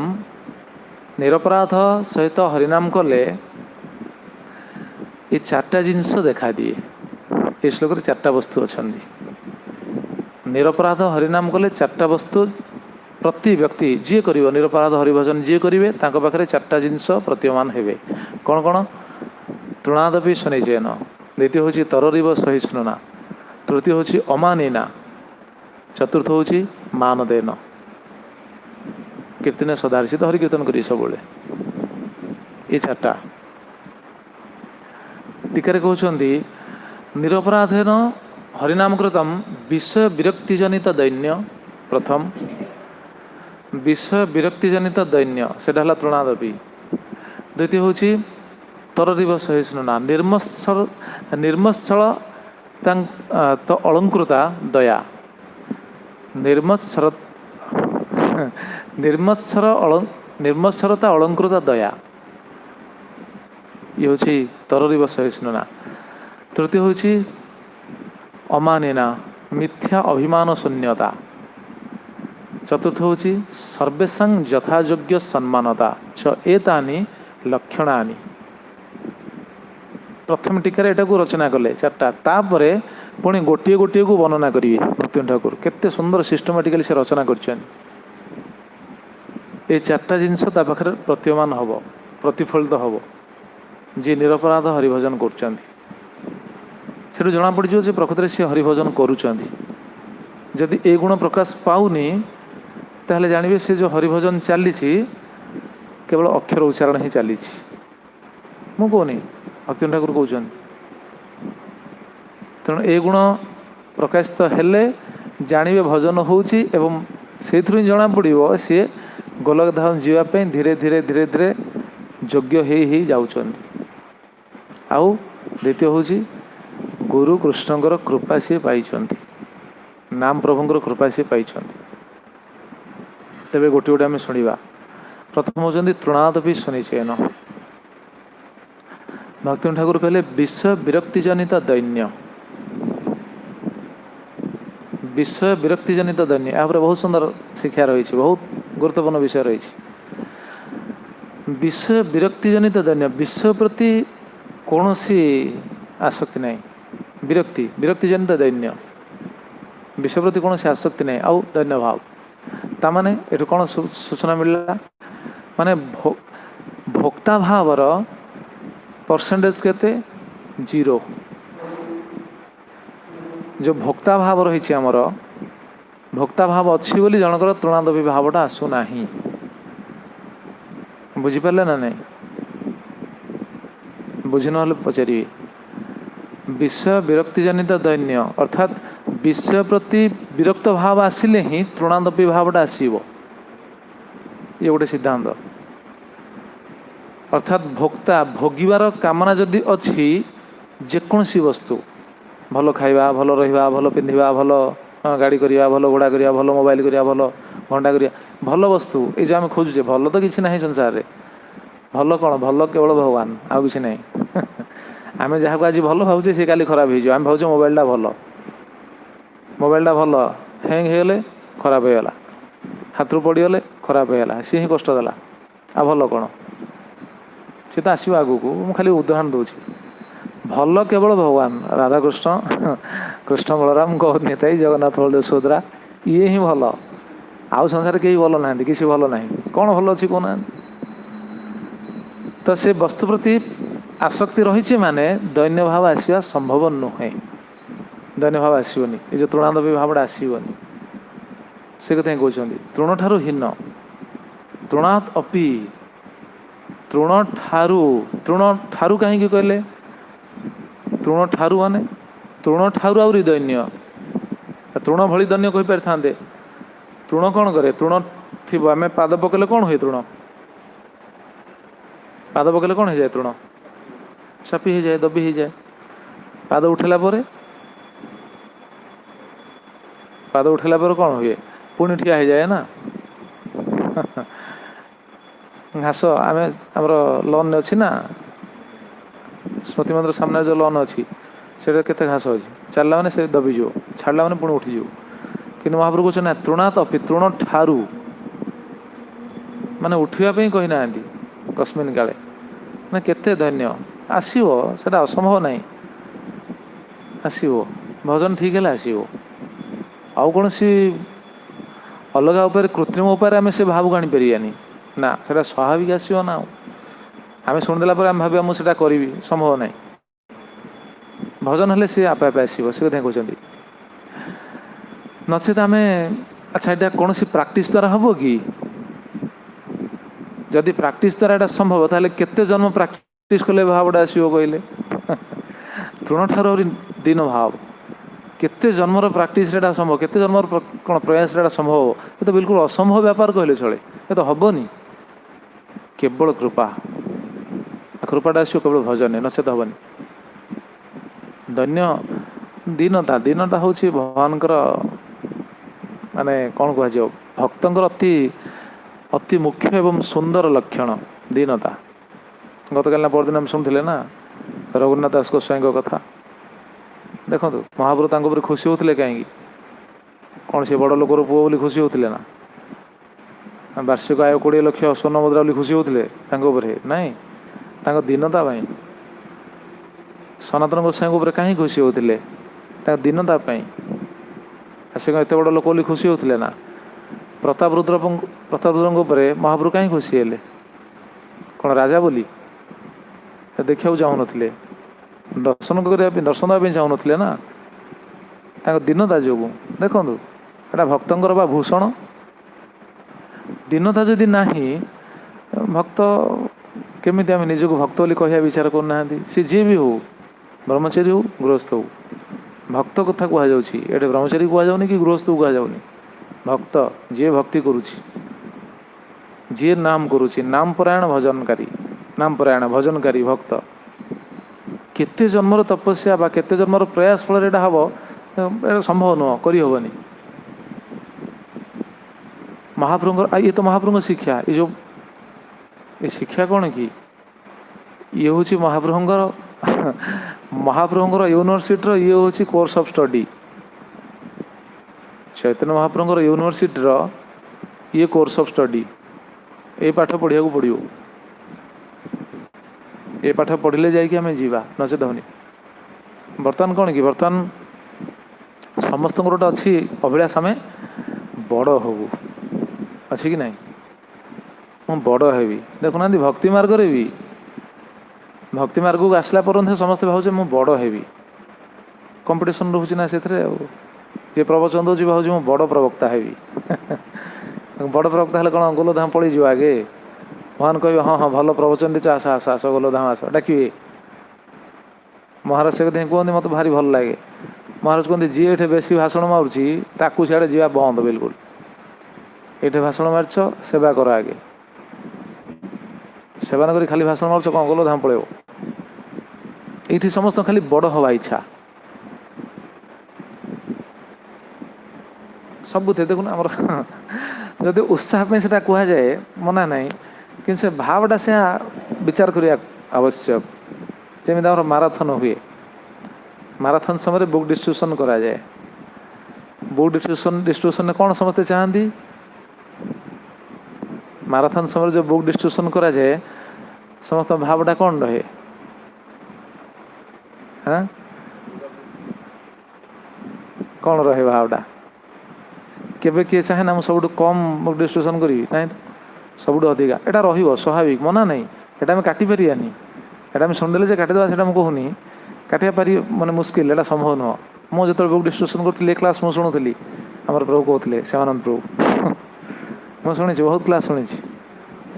निरपराध सहित हरिनाम कले ये चार्टा जिनस देखा दिए ये श्लोक चार्टा वस्तु अच्छा निरपराध हरिनाम कले चार्टा वस्तु प्रति व्यक्ति जी कर निरपराध हरिभजन जी करेंगे पाखे चार्टा जिनस प्रतीयमान हे कौन कौन तृणादपि सुनिचेन द्वितीय हूँ तररिव सहिष्णुना तृतीय हूँ अमानिना चतुर्थ हूँ मानदेन कीर्तन सदाहरि से तो हरि कीर्तन करी सब ये चार्टा टीकार कहते निरपराधेन हरिनाम कृतम विषय विरक्तिजनित दैन्य प्रथम विषय विरक्तिजनित दैन्य से तृणादपि द्वितीय हूँ तररिव सहिष्णुना निर्मत्सर तो अलंकृता दया निर्मत्सरता अलंकृता दया ये हूँ तररिव सहिष्णुना तृतीय हूँ अमानिना मिथ्या अभिमान शून्यता चतुर्थ हूँ सर्वेशा यथायोग्य सम्मानता च एतानि लक्षणानि प्रथम टीकार एटा को रचना कले चार्टा तापर पुणी गोटे गोटे को वर्णना करेंगे भक्ति ठाकुर केते सुंदर सिस्टमेटिकली से रचना कर चार्टा जिनस पाखे प्रतीयमान हम प्रतिफलित हम जी निरपराध हरिभजन कर जना पड़ से प्रकृति से हरिभजन करुँच ए गुण प्रकाश पाऊनी ताहले जानवे से जो हरिभजन चली केवल अक्षर उच्चारण ही चली मु कहनी भक्ति ठाकुर कहते। तेणु ए गुण प्रकाशित हेले जानवे भजन होउची एवं से जना पड़ो सी गोलक धाम जावाई धीरे धीरे धीरे धीरे योग्य ही जाउछन्ति। आउ द्वितीय हूँ गुरु कृष्णकर कृपा सी पाई, नाम प्रभुंर कृपा सी पाई। तेरे गोटे गोटे आम शुणा। प्रथम होती तृणादपि सुनिचेन। भक्ति ठाकुर कहले विषय विरक्ति जनित दैन्य, विषय विरक्ति जनित दैन्य। यहाँ बहुत सुंदर शिक्षा रही, बहुत गुरुत्वपूर्ण विषय रही। विषय विरक्ति जनित दैन्य, विषय प्रति कौन सी आसक्ति नहीं, विरक्ति विरक्ति जनित दैन्य, विषय प्रति कौन सी आसक्ति नहीं आउ दैन्य भाव। तामाने एटू कौन सूचना मिलला, माने भोक्ता भावर परसेंटेज केते 0। जो भोक्ता भाव रही आमर, भोक्ता भाव अच्छी बोली जनकर तृणादपि भावटा आसुना। बुझिपारे ना नहीं? बुझी ना पचारे। विषय विरक्ति जनित दैन्य अर्थात विषय प्रति विरक्त भाव आसिले ही तृणादपि भावटा आसो, ये गोटे सिद्धांत। अर्थात भोक्ता भोगिबार कामना जदि अच्छी जेकोसी वस्तु, भल खाइबा, भल रहिबा, भल पिंधिबा, भल गाड़ी करिया, भल घोड़ा करिया, भल मोबाइल करिया, भल घंटा करिया, भल वस्तु ये जो आम खोजुचे, भल तो किसी ना संसार रे। भल कौन? भल केवल भगवान, आउ किसी ना। आम जहाँ को आज भल भावचे सी काली खराब हो। आम भावचे मोबाइलटा भल, मोबाइलटा भल, हैंग होगले खराब होगला, हाथ रू पड़गले खराब होगला, सी ही कष्ट देला। आ भल कौन? सी तो आसो आगू को। मुझे खाली उदाहरण दूसरी। भल केवल भगवान, राधाकृष्ण, कृष्ण बलराम, गौरनीताई, जगन्नाथ बलदेव सुभद्रा, ये ही भल। आउ संसार कहीं भल ना, किसी भल ना। कौन भल अच्छी कहना? तो से वस्तु प्रति आसक्ति रही माने दैन्य भाव आसवा संभव नुहे। दैन्य भाव आसोनी, ये जो तृणादपि भावटा आसोनी, से कथा कहते। तृण ठारू हीन, तृणात् अपि, तृण ठारू कहीं कहले? तृण ठारू माने तृण ठारू आउरी दैन्य। तृण भली दैन्य कही पारि थांते। तृण कौन करे? तृण थी आम पाद पकड़े कौन हुए? तृण पाद पकड़े कौन हो जाए? तृण चापी हो जाए, दबी हो जाए। पाद उठेला पर, पाद उठेला पर कौन हुए? पुणी ठिया हो जाए ना। घास आम आमर लॉन अच्छी ना, स्मृति मंदिर सामने जो लॉन अच्छी से केते घास अच्छी, चलला मैंने से दबीज, छाड़ा मैंने पुणी उठीज। कि महाप्रभु कहना तृणात् अपि, तृण ठारू माने उठापी कही ना कस्मिन काले, ना केते धन्य आसो, से असंभव ना। आसो भजन ठीक है, आसो। आउ कौन सी अलग उपाय कृत्रिम उपाय आम से भाव आनी पारानी ना, से स्वाभाविक आसो ना। आम शुणिदेला आम भाव मुझे करी, संभव ना। भजन हेले सी आपे आपे आसो, से कथा कहते। नचेत आम अच्छा यहाँ कौन सी प्राक्टिस द्वारा हम कि? जदि प्राक्टिस द्वारा यहाँ संभव ताले केते जन्म प्राक्टिस कले भावटा आसो कहले? तृण ठारू दीन भाव, केते जन्मर प्राक्टिस रेटा संभव, केते जन्मर कौन प्रयास रेटा संभव? ये तो बिल्कुल असंभव व्यापार कहले चले। ये तो हबनी, केवल कृपा। कृपाटा आसो केवल भजन, नचेत हबनी। धन्य दीनता, दीनता हूँ भगवान माने कौन कह भक्तर अति अति मुख्य एवं सुंदर लक्षण दीनता। गतकाल परदिन आम शुणुले ना रघुनाथ दास गोस्वाई कथा। देखो महाप्रभु खुशी होते कहीं कौन से बड़ लोकर पुओ बोली खुशी होते ना, वार्षिक आय 20 लाख स्वर्ण मुद्रा बोली खुशी होते नाई, दीनता पाई। सनातन गोस्वाई कहीं खुशी होते? दीनता पाई। से एत बड़ लोक बोली खुशी होते ना। प्रताप रुद्र महाप्रभु कहीं खुशी हेले? कौन राजा बोली देखा चाहून, दर्शन करने दर्शन देवाई चाहून ना, दीनता जो। देखो एटा भक्तर भूषण। दीनता जदि ना भक्त केमिति आम निजक भक्त बोली कहया विचार करना सी जी भी हो ब्रह्मचारी हो गृहस्थ हो भक्त कथा कहुच्छी ये ब्रह्मचारी कहुनि कि गृहस्थ को कहुनि भक्त जी भक्ति करुच्ची जी नाम करुच्ची नाम परायण भजनकारी नाम परायण भजनकारी भक्त केते जन्मर तपस्या बा केते जन्मर प्रयास फल एटा हम एटा संभव नुह करहबनी महाप्रभु ये तो महाप्रभु शिक्षा ये जो ये शिक्षा कौन कि ये हूँ महाप्रभुंर महाप्रभुंर यूनिवर्सिटी ये हूँ कोर्स ऑफ स्टडी चैतन्य महाप्रभुंर यूनिवर्सिटी ये कोर्स ऑफ स्टडी ये पाठ पढ़िया पड़ो ये पाठ पढ़ले जाकि आम जीवा नचेत होनी बर्तमान कौन कि बर्तमान समस्त गोटे अच्छी अभिलाष आम बड़ हबू अच्छी कि नहीं मु बड़ हेबी देखुना भक्ति मार्ग भी भक्ति मार्ग को आसला पर समस्ते भावे मु बड़ हेबी कंपटीशन रोचे ना से जे प्रवचन दूसरी भावी मु बड़ प्रवक्ता हेबी बड़ प्रवक्ता हेल्ले कौन गोलधाम पड़ी जो आगे भगवान कहे हाँ हाँ भल प्रवचन दीच आस आस आस गोलधाम आस डाकिए महाराज से कहते कहते मत भारी भल लगे महाराज कहते जी ये बेसी भाषण मारूची ताकू सियाड़े जीवा बंद बिल्कुल ये भाषण मारछ सेवा कर आगे सेवा न करी खाली भाषण मारछ कौन गोलधाम पड़े ये समस्त खाली बड़ हवा इच्छा सबुते देखुन आमर जदि उत्साह पे सेटा कह जाए मना नहीं कि से भावटा से विचार करिया आवश्यक जमी माराथन हुए माराथन समय बुक डिस्ट्रीब्यूशन करा जाए बुक डिस्ट्रीब्यूशन में कौन समस्ते चाहती माराथन समय जो बुक डिस्ट्रीब्यूशन करा जाए समस्त भावटा कौन रहे हाँ कौन रहे भावटा केबे किए चाहे ना सब कम बुक डिस्ट्रीब्यूशन करी ना सब अधिका एटा रहिबो स्वाभाविक मना नहीं एटा आम काटी पारियानी एटा आम शुणिदेले काटिदेवा से कहूनी काटिया पारि माने मुस्किल एटा संभव नुह मुझे जो बुक डिस्ट्रीब्यूशन करी क्लास मुझे शुणुली आमर प्रभु कहते श्यामानंद प्रभु मुझे शुणी बहुत क्लास शुणी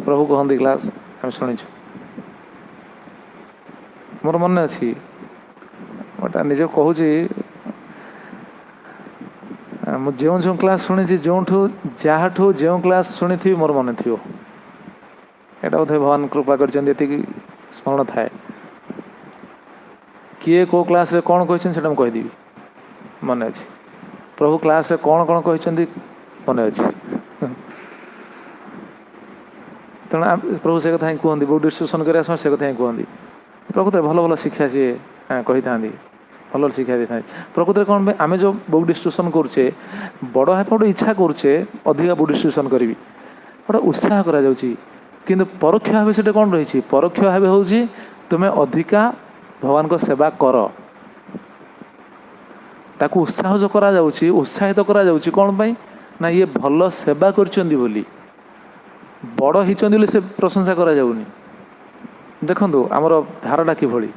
प्रभु कहती क्लास आम शुणीचु मोर मन अच्छी गोटा निजे कहूँ जो जो क्लास शुणी जो जहाँ जो क्लास शुणी थी मोर मन थी यहाँ बोधे भगवान कृपा कर स्मरण थाए किए को क्लास रे कौन कहते हैं कहीदेवी मन अच्छे प्रभु क्लास रे कौन कौन कहते मन अच्छे तेणु प्रभु से कथा कहते बुक डिस्ट्रीब्यूशन कर से कथा कहते प्रकृत भल भल शिक्षा सी कही था भल शिक्षा दी था प्रकृत कौन आम जो बुक डिस्ट्रीब्यूशन करुचे बड़ हाथ गोटे इच्छा करुचे अधिका बुक डिस्ट्रीब्यूशन करी गोटे उत्साह करा किंतु परोक्ष भाव से कौन रही परोक्ष भाव हूँ तुम्हें अधिका भगवान को सेवा कर ताकू उत्साह जो करा उत्साहित करा कौन पाई ना ये भल सेवा करचंदी बोली बड़ ही से प्रशंसा करा जाउनी देखंतु आमर धारटा किभली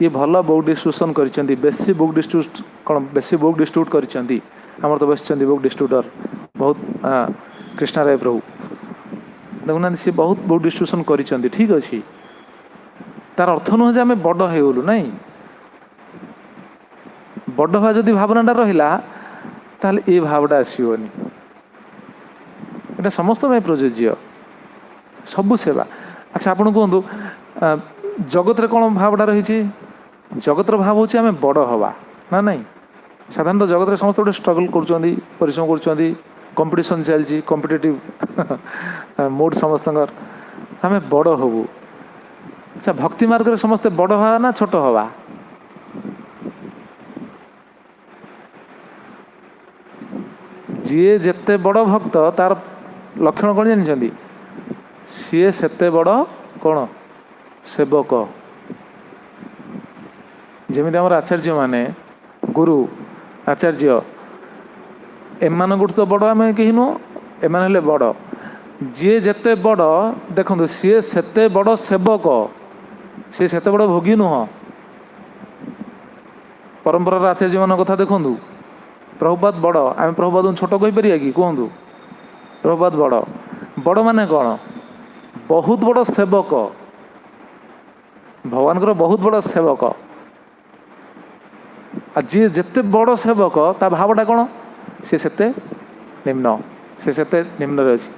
ये भल बुक डिस्ट्रीब्यूशन करचंदी बेसी बुक डिस्ट्रीब्यूट कौन बेसी बुक डिस्ट्रीब्यूट करचंदी आमर तो बस बुक डिस्ट्रीब्यूटर बहुत कृष्णा राय प्रभु देखुना सी बहुत बुक डिस्ट्रीब्यूशन करचंदी ठीक अच्छी तार अर्थ नुह जे आम बड़ होगलु नाई बड़ हवा जदि भावनाटा रहा ताल ये भावटा आसोनी ये समस्त में प्रযোज्य सबू सेवा अच्छा आपन कहतु जगत रे कौन भावटा रही जगतर भाव हूँ आम बड़ हवा ना नहीं साधारणतः जगत रे समस्त गोटे स्ट्रगल कर परिश्रम कर कंपटीशन चलती कॉम्पिटिटिव मूड समस्त आम बड़ हबू अच्छा भक्ति मार्ग रे समस्ते बड़ हवा ना छोट हवा जी जेते बड़ भक्त तार लक्षण कौन जानते सी सेते बड़ कौन सेवक जमी आम आचार्य माने गुरु आचार्य एम तो बड़ आम कहीं नुह एम बड़ जी जेते बड़ देखो सी सेते बड़ सेवक सी सेते बड़ भोगी नुह परंपरार आचार्य मान कथा देखु प्रभुपाद बड़ आम प्रभुपाद छोट कहीपर कि कहतु प्रभुपाद बड़ बड़ माने कौन बहुत बड़ सेवक, भगवान बहुत बड़ सेवक। आ जी जिते बड़ सेवक ता भावटा कौन, सी सेते निम्न, सी सेते निम्न अच्छी।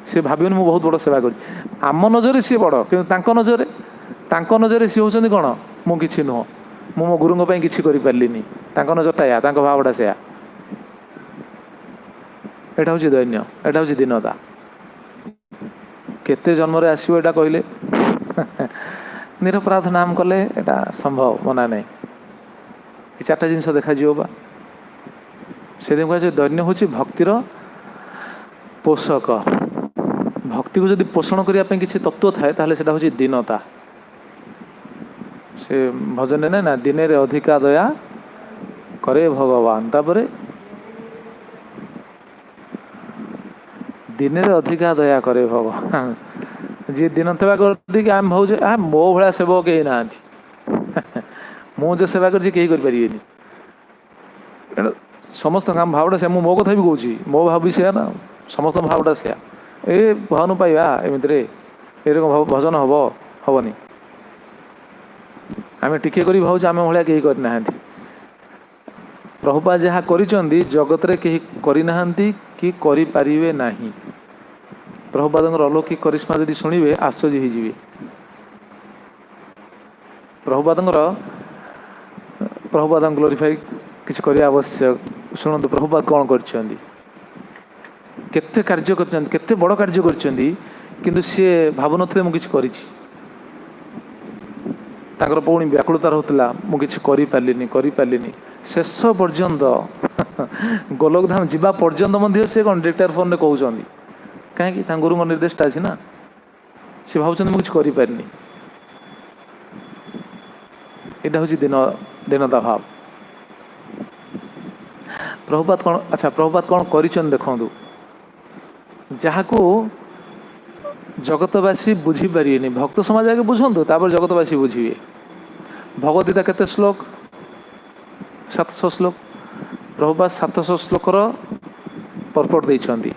सी भाविबनि मु बहुत बड़ सेवा करी। आम नजर सी बड़ कि नजर सी होती कौन, मु कि नुह, मु मो गुरु कि पारिनी। नजरटा या भावटा से एटा हूँ दैन्य, एटा हूँ दीनता। केते जन्म आसो एटा कहले निरपराध नाम कले एटा संभव मना नहीं। ये चार्टा जिन देखा बा से दैन्य हूँ भक्तिर पोषक। भक्ति को जदि पोषण करने किसी तत्व थाए ताहले सेटा हूँ दीनता। से भजन ना ना दिने रे अधिका दया करे भगवान, तापरे दिने रे अधिका दया करे भगवान। जी दिन सेवा कर आम भावे आ मो भाया सेवक कहीं ना मुझे सेवा कर समस्त काम भावटा से मो कथा भी कौची, मो भाव भी से ना समस्त भावटा से ए भानु पाइबा एमती ये भजन हम हेनी आम टिके कर भाव आम भाया कहीं करना। प्रभुपाद जहाँ करिसेंती जगत रे कहीं करना कि करें ना। प्रभुपाद अलौकिक करिश्मा जदि शुणिबे आश्चर्य होइजिबे। प्रभुपाद ग्लोरीफाई किसी करने आवश्यक। शुणु प्रभुपाद कौन करते कार्य करते बड़ कार्य करते किंतु सी भावु थे मुझे करी पुणी व्याकुलता रोला मुझे करी शेष पर्यंत गोलकधाम जीवा पर्यंत से कौन डिक्टार फोन में कहते कहीं गुरु निर्देशटा अच्छी ना सी भाव मुझे करी। यहाँ हूँ दीनता भाव। प्रभुपाद कौन अच्छा प्रभुपाद कौन कर देखु जहाँ को जगतवासी बुझी पारे भक्त समाज आगे बुझंतु तापर जगतवासी बुझे। भगवद्गीता केते श्लोक 700 श्लोक। प्रभुपाद 700 श्लोकर पर्पट देइछंती।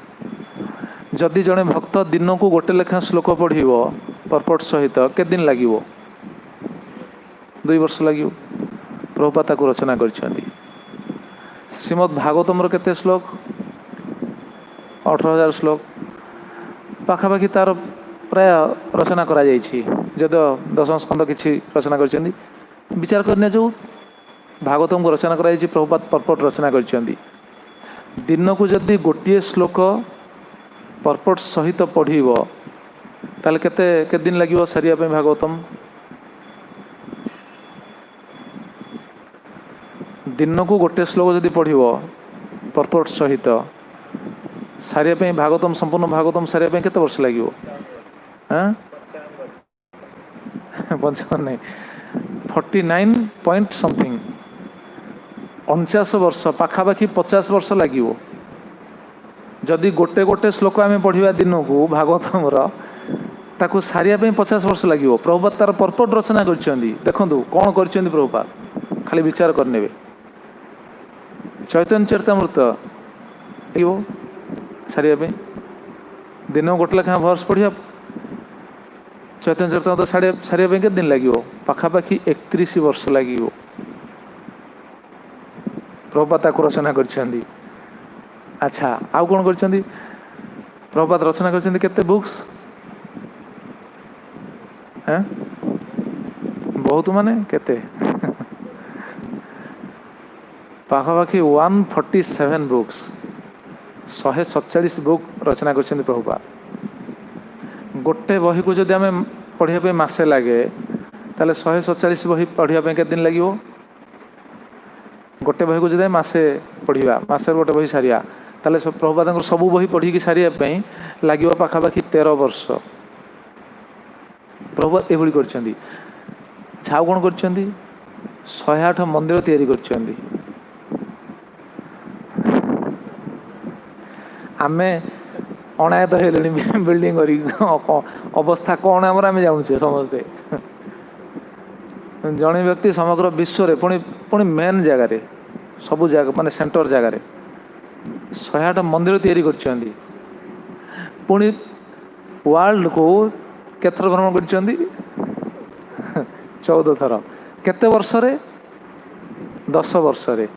जदि जड़े भक्त दिन को गोटे लेखा श्लोक पढ़िबो पर्पट सहित के दिन लागिवो 2 वर्ष लागिवो। प्रभुपाद ताको रचना करछंती। श्रीमद् भागवतम केते श्लोक 18,000 श्लोक पाखापाखि तार प्राय रचना करा जाइछि। जदि 10 स्कंद किछि रचना करछंती विचार करने जो भागवतम को रचना कराई प्रभुपाद पर्पट रचना करछंती। दिन को जदि गोटे श्लोक पर्पट सहित पढ़िबो ताले केते दिन लागिवो सारिया पे भागवतम। दिन को गोटे श्लोक जदि पढ़िबो पर्पट सहित सारिया पे भागवतम संपूर्ण भागवतम सारिया पे केते वर्ष लागिवो? हाँ 49 पॉइंट समथिंग 49 वर्ष पाखापाखि 50 वर्ष लागिवो। जदि गोटे गोटे श्लोक आम पढ़ा दिन को भागवतम ताकू सारिया पे 50 वर्ष लागिवो। प्रभुपाद तार पर्पट रचना करछंती। देखंतु कौन करछंती प्रभुपाद खाली विचार करनेबे। चैतन्य चरितामृत सारिया पे दिन गोटे लेखा वर्ष पढ़िया। चैतन्य चरितामृत सारिया पे के दिन लागिवो? पाखापाखि 31 वर्ष लागिवो। प्रभुपाद ताकू रचना करछंती। अच्छा आउ कौन करछंती? प्रभुपाद रचना करछंती केते बुक्स? हैं बहुत माने केते पाखापाखि 147 बुक्स 147 बुक रचना करछंती प्रभुपाद। गोटे बही को जदि आम पढ़िया पे मासे लगे ताले 147 बही पढ़िया पे केते दिन लागिवो? गोटे बही को जदि मासे पढ़िया मासे गोटे बही सारिया ताले प्रभुपाद सब बही पढ़ी की सारिया पे लागिवो पाखापाखि 13 वर्ष। प्रभुपाद एभली करछंती। छाउ कोन करछंती? 108 मंदिर तैयारी करछंती। आमे अनायत हेलेनी बिल्डिंग करी अवस्था कौन आम जानुचे समस्ते। जड़े व्यक्ति समग्र विश्व रे पुणी मेन जगार सबू जगह माने सेंटर जगार 108 मंदिर तैयारी करछंती। पुणी वर्ल्ड को केथर भ्रमण कर 14 थर केते वर्ष रे 10 वर्ष रे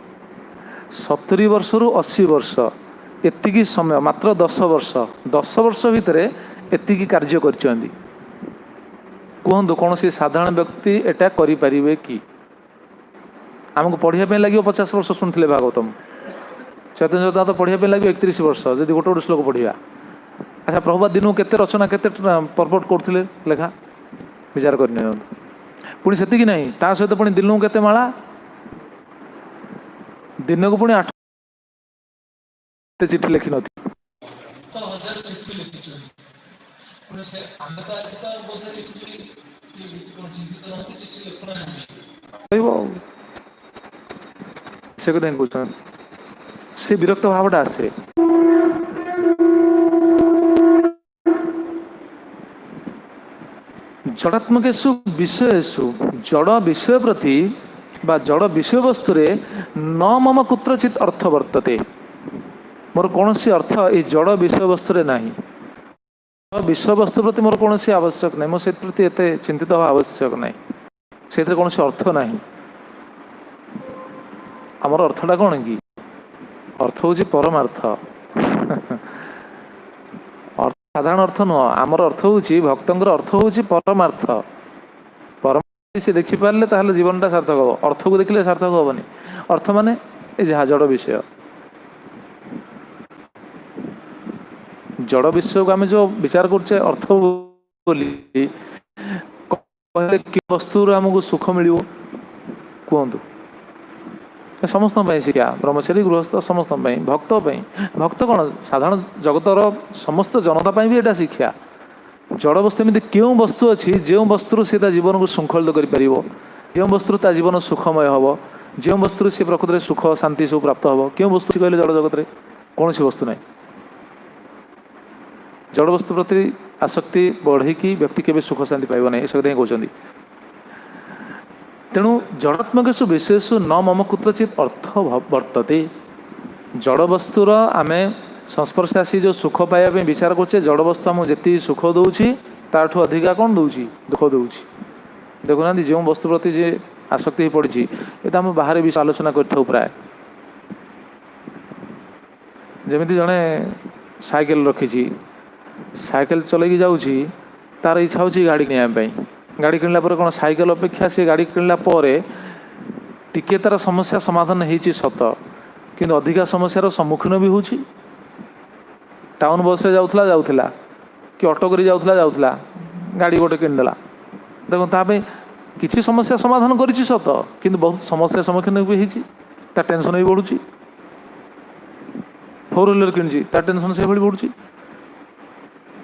70 वर्ष रु 80 वर्ष एतिकी समय मात्र 10 वर्ष भितर एतिकी कार्य करछन्ती कहतु कौन सी साधारण व्यक्ति एटा करि परिबे कि आमको पढ़िया पे लगे 50 वर्ष शुणुले भागवतम चैतन्य चेतना तो पढ़िया पे लगे 31 वर्ष जदि गोटे गोटे श्लोक पढ़िया अच्छा प्रभुपाद दिन को केते रचना केते परपोर्ट करथिले लेखा विचार करने पुणी सेतिकी नहीं ता सहित पुणी दिन को केते माला दिन को पुणी 8 चिठी लिखि नथि तो 1000 चिठी लिखि पुणी से आंधता चिता बोधे चिठी कोन चिंतित रहते चिठी लिखना नहीं से कदें कुछ से विरक्त भावटा आसे जड़ात्मकेषु विषयेषु जड़ विषय प्रति बा जड़ विषय वस्तु रे न मम कुत्रचित अर्थ वर्तते मोर कौन सी अर्थ ये जड़ विषय वस्तु रे नहीं विषय वस्तु प्रति मोर कौन सी आवश्यक नहीं मोर प्रति एते चिंतित हवा आवश्यक नहीं से कौन सी अर्थ नहीं आमर अर्थटा कौन कि अर्थ हूँ परमार्थ साधारण अर्थ नुह आमर अर्थ हूँ भक्तर अर्थ हूँ परमार्थ परमार्थ से देखिपारे ताहले जीवनटा सार्थक हम अर्थ को देखिले सार्थक हेनी अर्थ माने जहाँ जड़ विषय जड़ विषय को आम जो विचार करछे अर्थ बोली कहले कि वस्तु आमको सुख मिल कहतु समस्त शिक्षा ब्रह्मचारी गृहस्थ समस्त भक्त भक्त कौन साधारण जगतर समस्त जनता भी एटा शिक्षा जड़ वस्तु एमती क्यों वस्तु अच्छी जो वस्तु से जीवन को श्रृंखलित कर वस्तु जीवन सुखमय हम जो वस्तु से प्रकृत में सुख शांति सब प्राप्त हम क्यों वस्तु कहले जड़ जगत में कौन सी वस्तु ना जड़ वस्तु प्रति आसक्ति बढ़ी व्यक्ति केवे सुख शांति पाइब ना सब कहते तेणु जड़ात्मकेषु विषयेषु न मम कुत्रचित अर्थ वर्तते जड़ वस्तुर आम संस्पर्श आसी जो सुख पाइबा विचार करछे जड़ वस्तु आमको जी सुख दौची ताठू अधिका कौन दौची दुख दौची देखुना जो वस्तु प्रति जे आसक्ति पड़ी ये तो आम बाहर भी आलोचना कर प्राय जमी जड़े साइकेल रखी साइकेल चलैकी जाऊँगी तार इच्छा होची गाड़ी किनाई गाड़ी किणला पर कौन साइकेल अपेक्षा से गाड़ी किणला टिके तार समस्या समाधान होती सत किंतु अधिका समस्यार सम्मुखीन भी होची टाउन बस से जाऊला कि ऑटो करी जाऊला गाड़ी गोटे किणदेला देखो ताप किसी समस्या समाधान करिछि सत किंतु बहुत समस्या सम्मुखीन भी होती ता टेंशन भी बढ़ुची 4 व्हीलर किणी ता टेंशन से बढ़ुची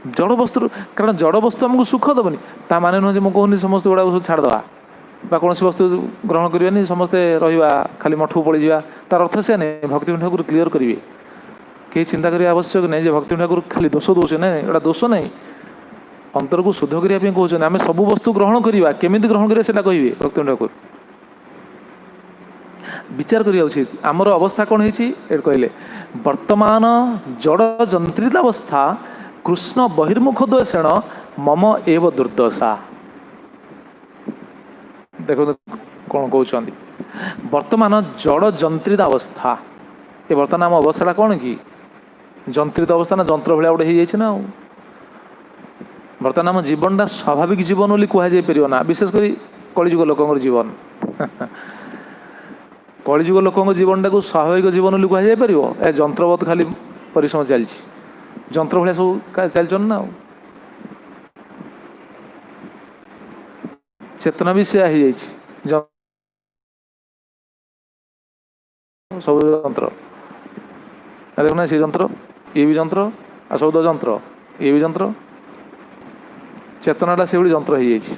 जड़ वस्तु कारण जड़ वस्तु आमको सुख दबनी ता माने नुह मुझे समस्त गुड़ा सब छाड़दा कौन वस्तु ग्रहण करवानी समस्ते रहा खाली मठू पड़ जा तार अर्थ से नहीं भक्ति ठाकुर क्लीयर करेंगे कहीं चिंता करने आवश्यक नहीं भक्ति ठाकुर खाली दोष दौचे ना एटा दोष नहीं अंतर को शुद्ध करने कहते आम सब वस्तु ग्रहण करवा केमी ग्रहण करें कहे भक्ति ठाकुर विचार करिया उचित आमर अवस्था कौन है कहले वर्तमान जड़ जंत्रित अवस्था कृष्ण बहिर्मुख द्वेषण मम एव दुर्दशा देखो कौन कहते वर्तमान जड़ जंत्रित अवस्था ये बर्तमान आम अवस्था कौन कि जंत्रित अवस्था ना जंत्र भाया गोटे हो बर्तमान आम जीवनटा स्वाभाविक जीवन बोली कहुई पार ना विशेषकर कलिजुग लोक जीवन कलिजुग लोक जीवन टाक स्वाभाविक जीवन बोली कहुई पार जंत्रवत खाली परिश्रम चलती जंत्र भाया सब चलचन ना चेतना भी से सब जंत्र देखना से जंत्र ये भी जंत्र आ सब जंत्र ये भी जंत्र चेतनाटा से जंत्र हो